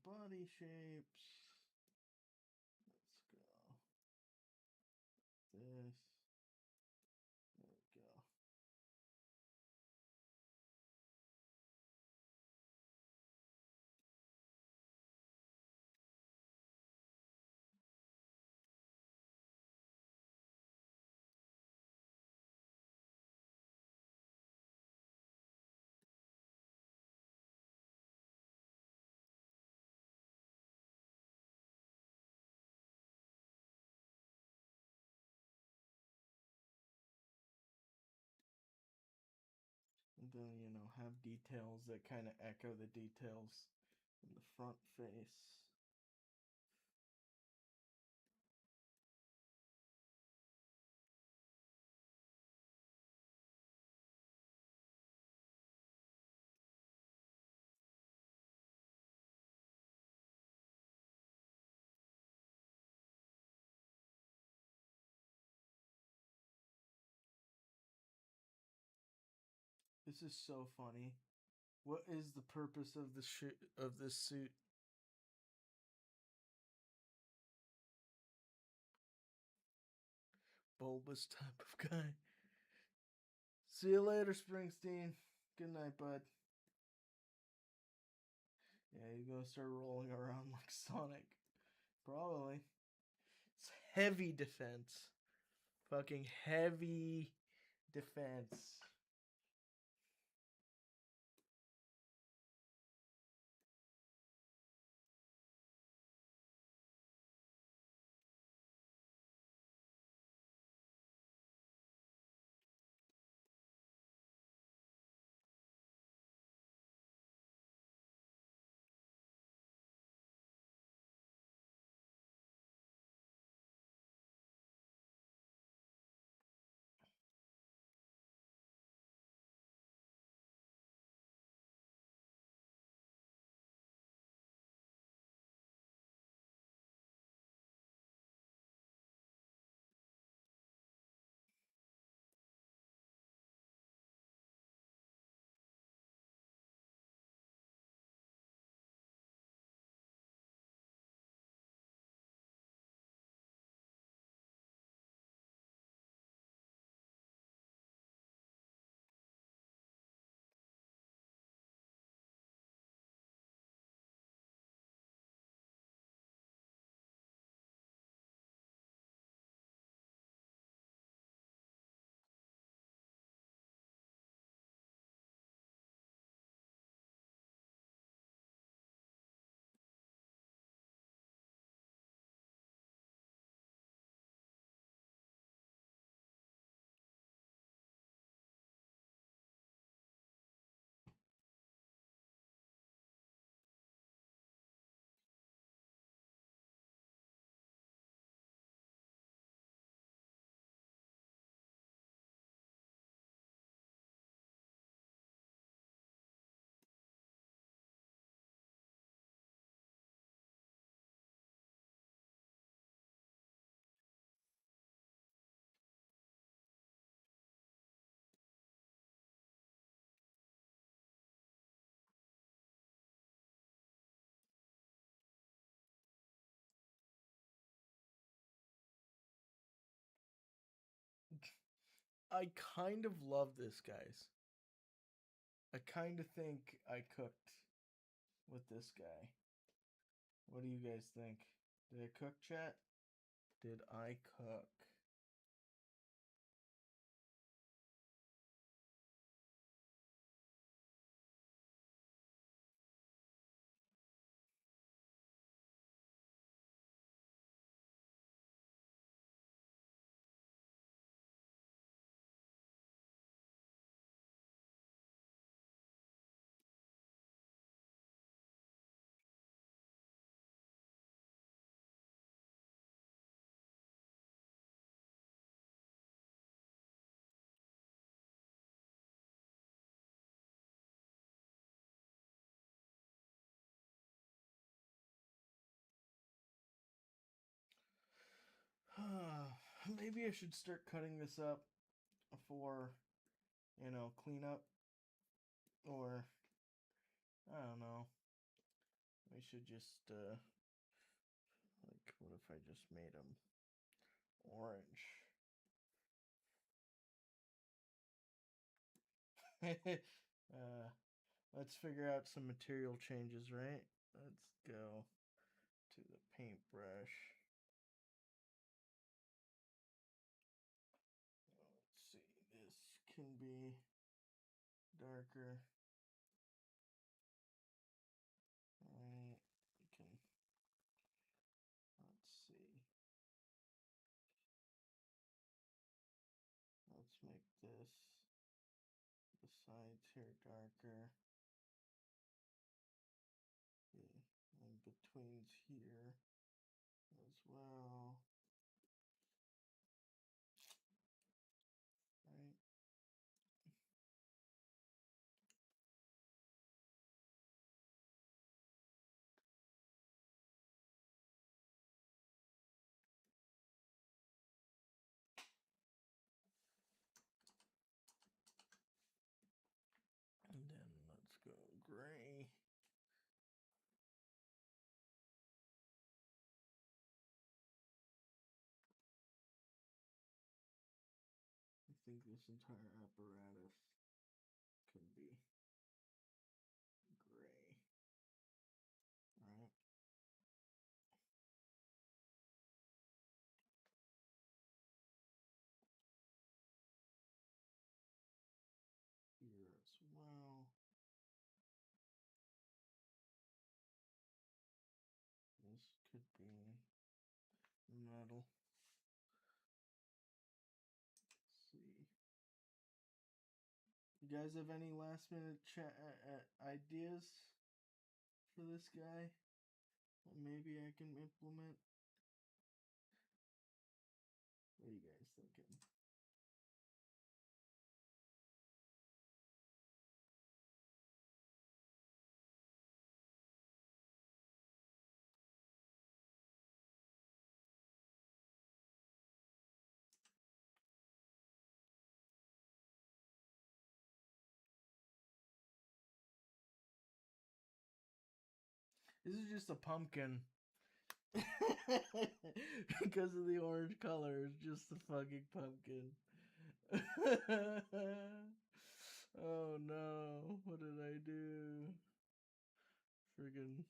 body shapes. Let's go. This. There we go. And then, have details that kind of echo the details in the front face. This is so funny. What is the purpose of this suit? Bulbous type of guy. See you later, Springsteen. Good night, bud. Yeah, you're gonna start rolling around like Sonic. Probably. It's heavy defense. Fucking heavy defense. I kind of love this, guys. I kind of think I cooked with this guy. What do you guys think? Did I cook, chat? Did I cook? Maybe I should start cutting this up for, cleanup. Or, I don't know. We should just like, what if I just made them orange? Let's figure out some material changes, right? Let's go to the paintbrush. Let's see, this can be darker. Right, you can, let's see. Let's make this, the sides here darker. The in-betweens here as well. Right. And then let's go gray. I think this entire apparatus can be gray. Right? Here as well. This could be metal. Let's see. You guys have any last minute ideas for this guy? That maybe I can implement? What are you guys thinking? This is just a pumpkin. Because of the orange color, it's just a fucking pumpkin. Oh no, what did I do? Friggin'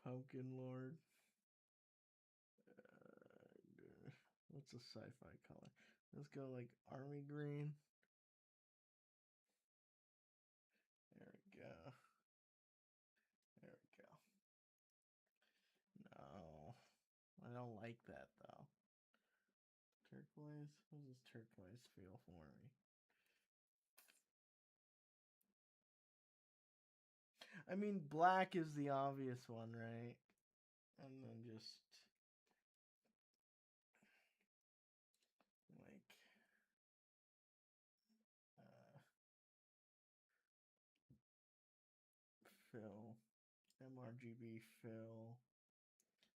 pumpkin lord. What's a sci-fi color? Let's go like army green. There we go. There we go. No, I don't like that though. Turquoise? How does turquoise feel for me? I mean, black is the obvious one, right? And then just like fill, mRGB fill.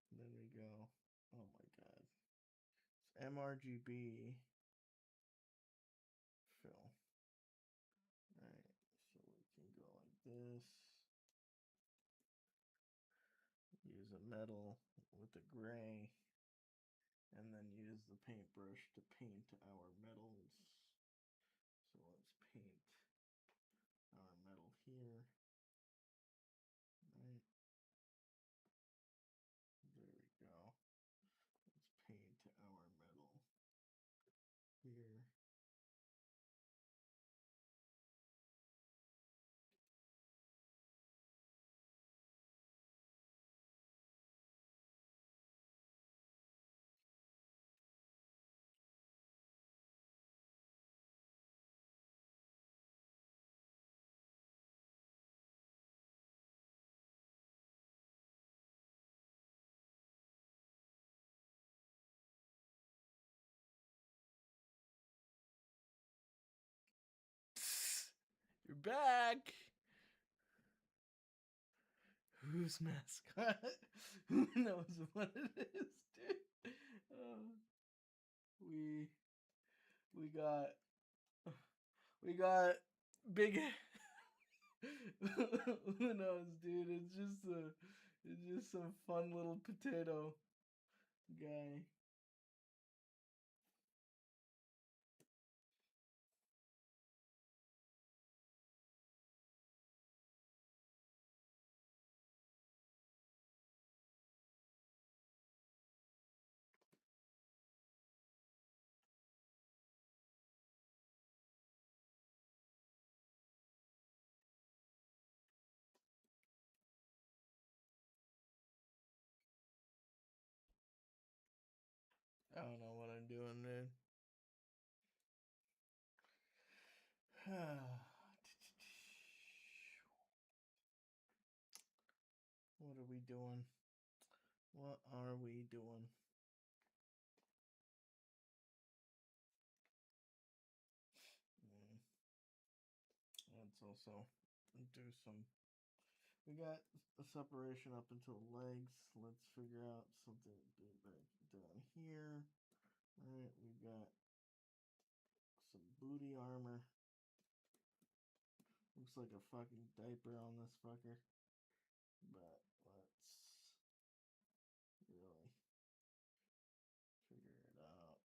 And then we go, oh my god. It's mRGB fill. Alright, so we can go like this. Use a metal with a gray. And then use the paintbrush to paint our metals. So let's paint our metal here. Right. There we go. Let's paint our metal here. You're back. Who's mascot? Who knows what it is, dude? We we got big Who knows, dude? It's just some fun little potato guy. I don't know what I'm doing, man. What are we doing? What are we doing? Let's also do some. We got a separation up until legs. Let's figure out something down here. Alright, we've got some booty armor. Looks like a fucking diaper on this fucker. But let's really figure it out.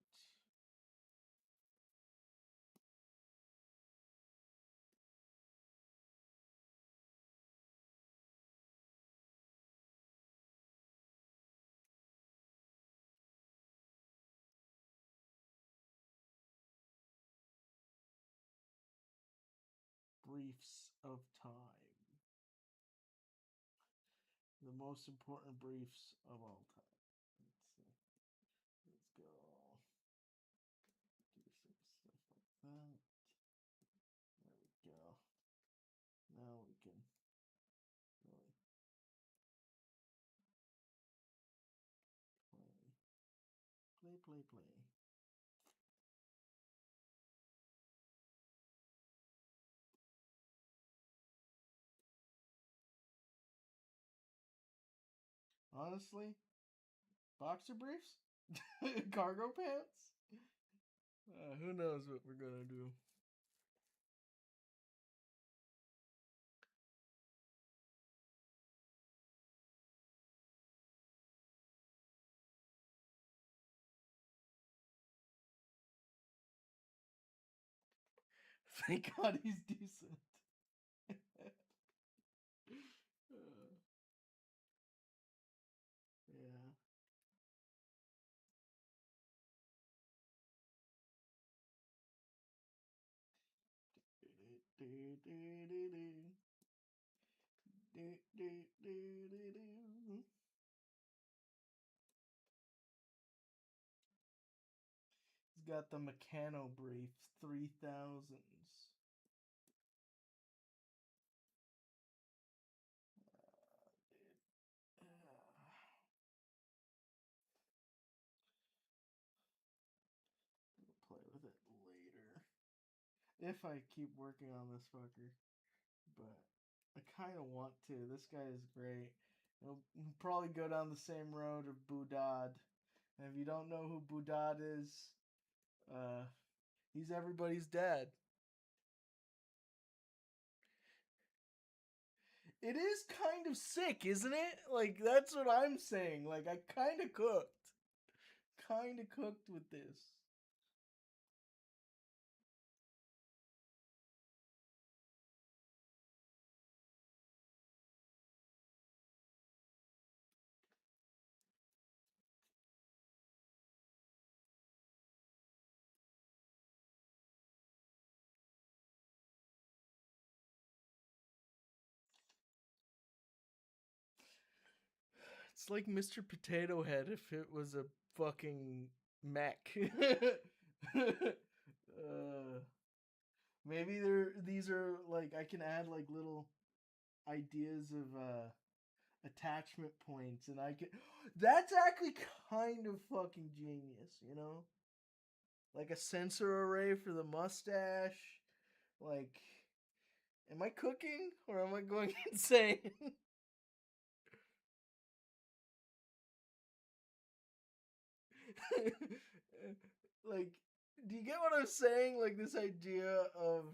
Briefs of time. The most important briefs of all time. Let's see. Let's go. Do some stuff like that. There we go. Now we can really play. Honestly, boxer briefs? Cargo pants? Who knows what we're gonna do? Thank God he's decent. Yeah. He's got the Meccano briefs, 3000s. We'll play with it later. If I keep working on this fucker. But I kind of want to. This guy is great. He'll probably go down the same road of Budad. And if you don't know who Budad is, he's everybody's dad. It is kind of sick, isn't it? Like, that's what I'm saying. Like, I kind of cooked. Kind of cooked with this. It's like Mr. Potato Head if it was a fucking mech. Maybe these are like I can add like little ideas of attachment points and I can that's actually kind of fucking genius, you know? Like a sensor array for the mustache. Like am I cooking or am I going insane? Like do you get what I'm saying? Like this idea of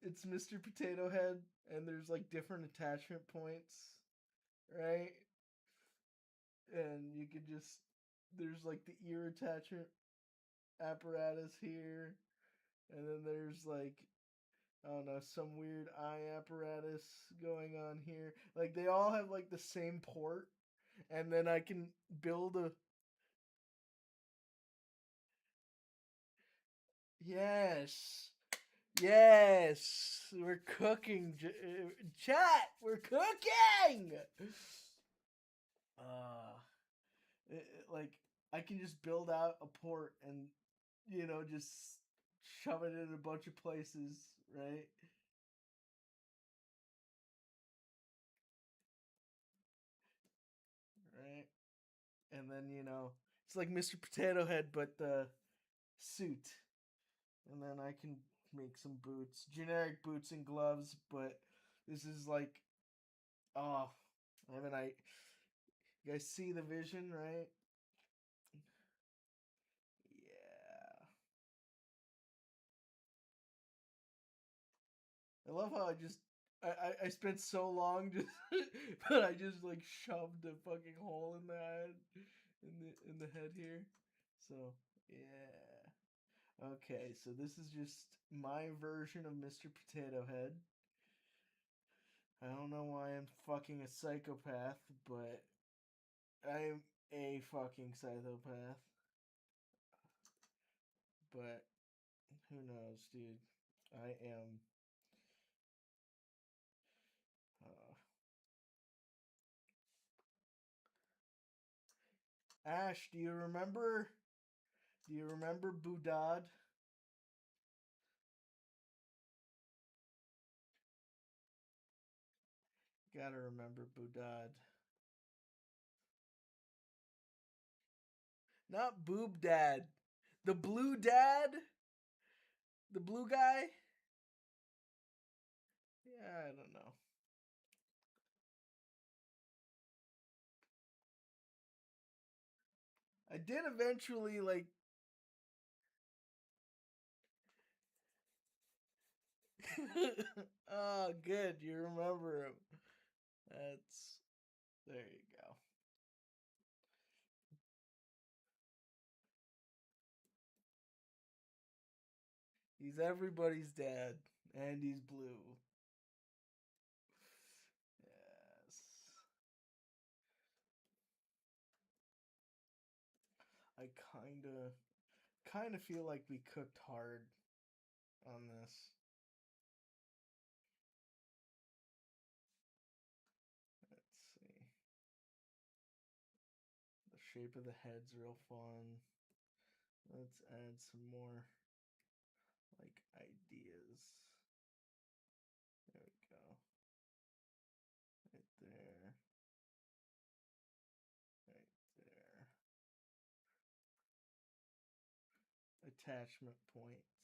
it's Mr. Potato Head, and there's like different attachment points, right? And you could just there's like the ear attachment apparatus here, and then there's like I don't know some weird eye apparatus going on here. Like they all have like the same port, and then I can build a yes. Yes, we're cooking. Chat, we're cooking. Uh, like I can just build out a port and just shove it in a bunch of places, right? Right, and then it's like Mr. Potato Head, but the suit, and then I can make some boots, generic boots and gloves, but this is like oh, haven't I? You guys see the vision, right? Yeah. I love how I spent so long just but I just like shoved a fucking hole in the head in the head here. So yeah. Okay, so this is just my version of Mr. Potato Head. I don't know why I'm fucking a psychopath, but I'm a fucking psychopath. But who knows, dude? I am uh, Ash, do you remember? Do you remember Budad? Gotta remember Budad. Not Boob Dad. The Blue Dad? The blue guy? Yeah, I don't know. I did eventually, like. Oh, good. You remember him. That's. There you go. He's everybody's dad. And he's blue. Yes. I kinda feel like we cooked hard on this. Let's see. The shape of the head's real fun. Let's add some more like ideas. There we go. Right there. Right there. Attachment points.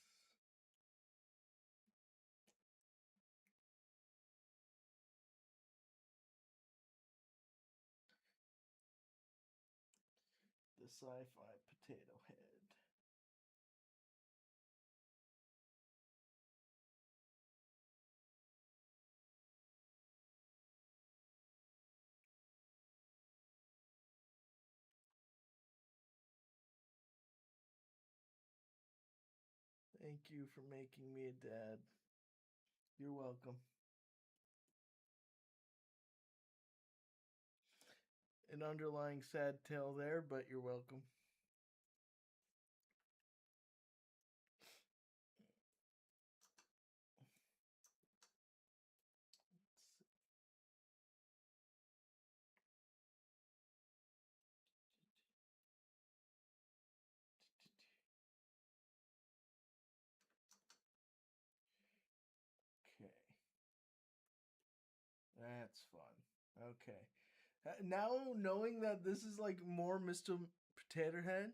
The sci-fi potato head. Thank you for making me a dad. You're welcome. An underlying sad tale there, but you're welcome. Okay. That's fun. Okay. Now knowing that this is like more Mr. Potato Head.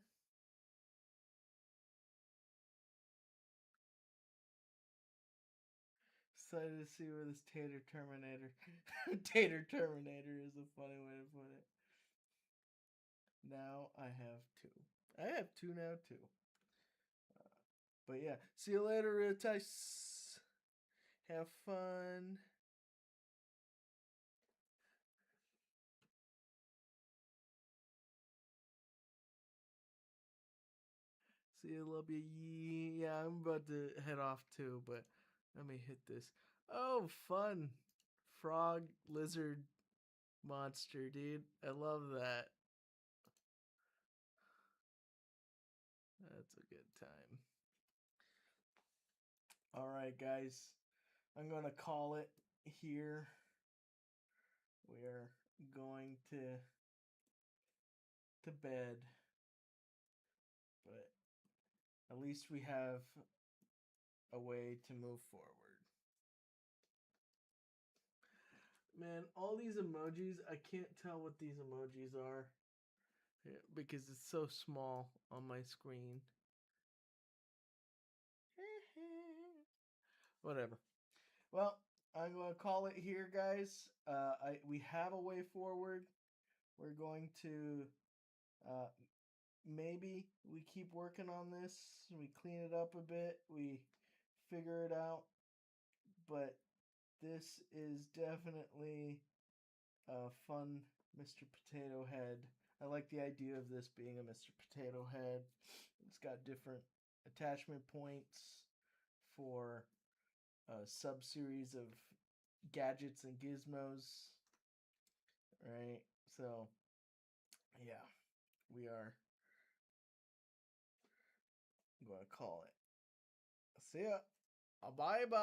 Excited to see where this Tater Terminator Tater Terminator is a funny way to put it. Now I have two. I have two now too. But yeah, see you later, Tice. Have fun. See you, love you. Yeah, I'm about to head off too, but let me hit this. Oh, fun. Frog, lizard, monster, dude. I love that. That's a good time. All right, guys. I'm going to call it here. We are going to bed. But at least we have a way to move forward. Man, all these emojis, I can't tell what these emojis are because it's so small on my screen. Whatever. Well, I'm going to call it here, guys. We have a way forward. We're going to uh, maybe we keep working on this. We clean it up a bit. We figure it out. But this is definitely a fun Mr. Potato Head. I like the idea of this being a Mr. Potato Head. It's got different attachment points for a sub-series of gadgets and gizmos. Right? So, yeah, we are going to call it. See ya. Bye bye.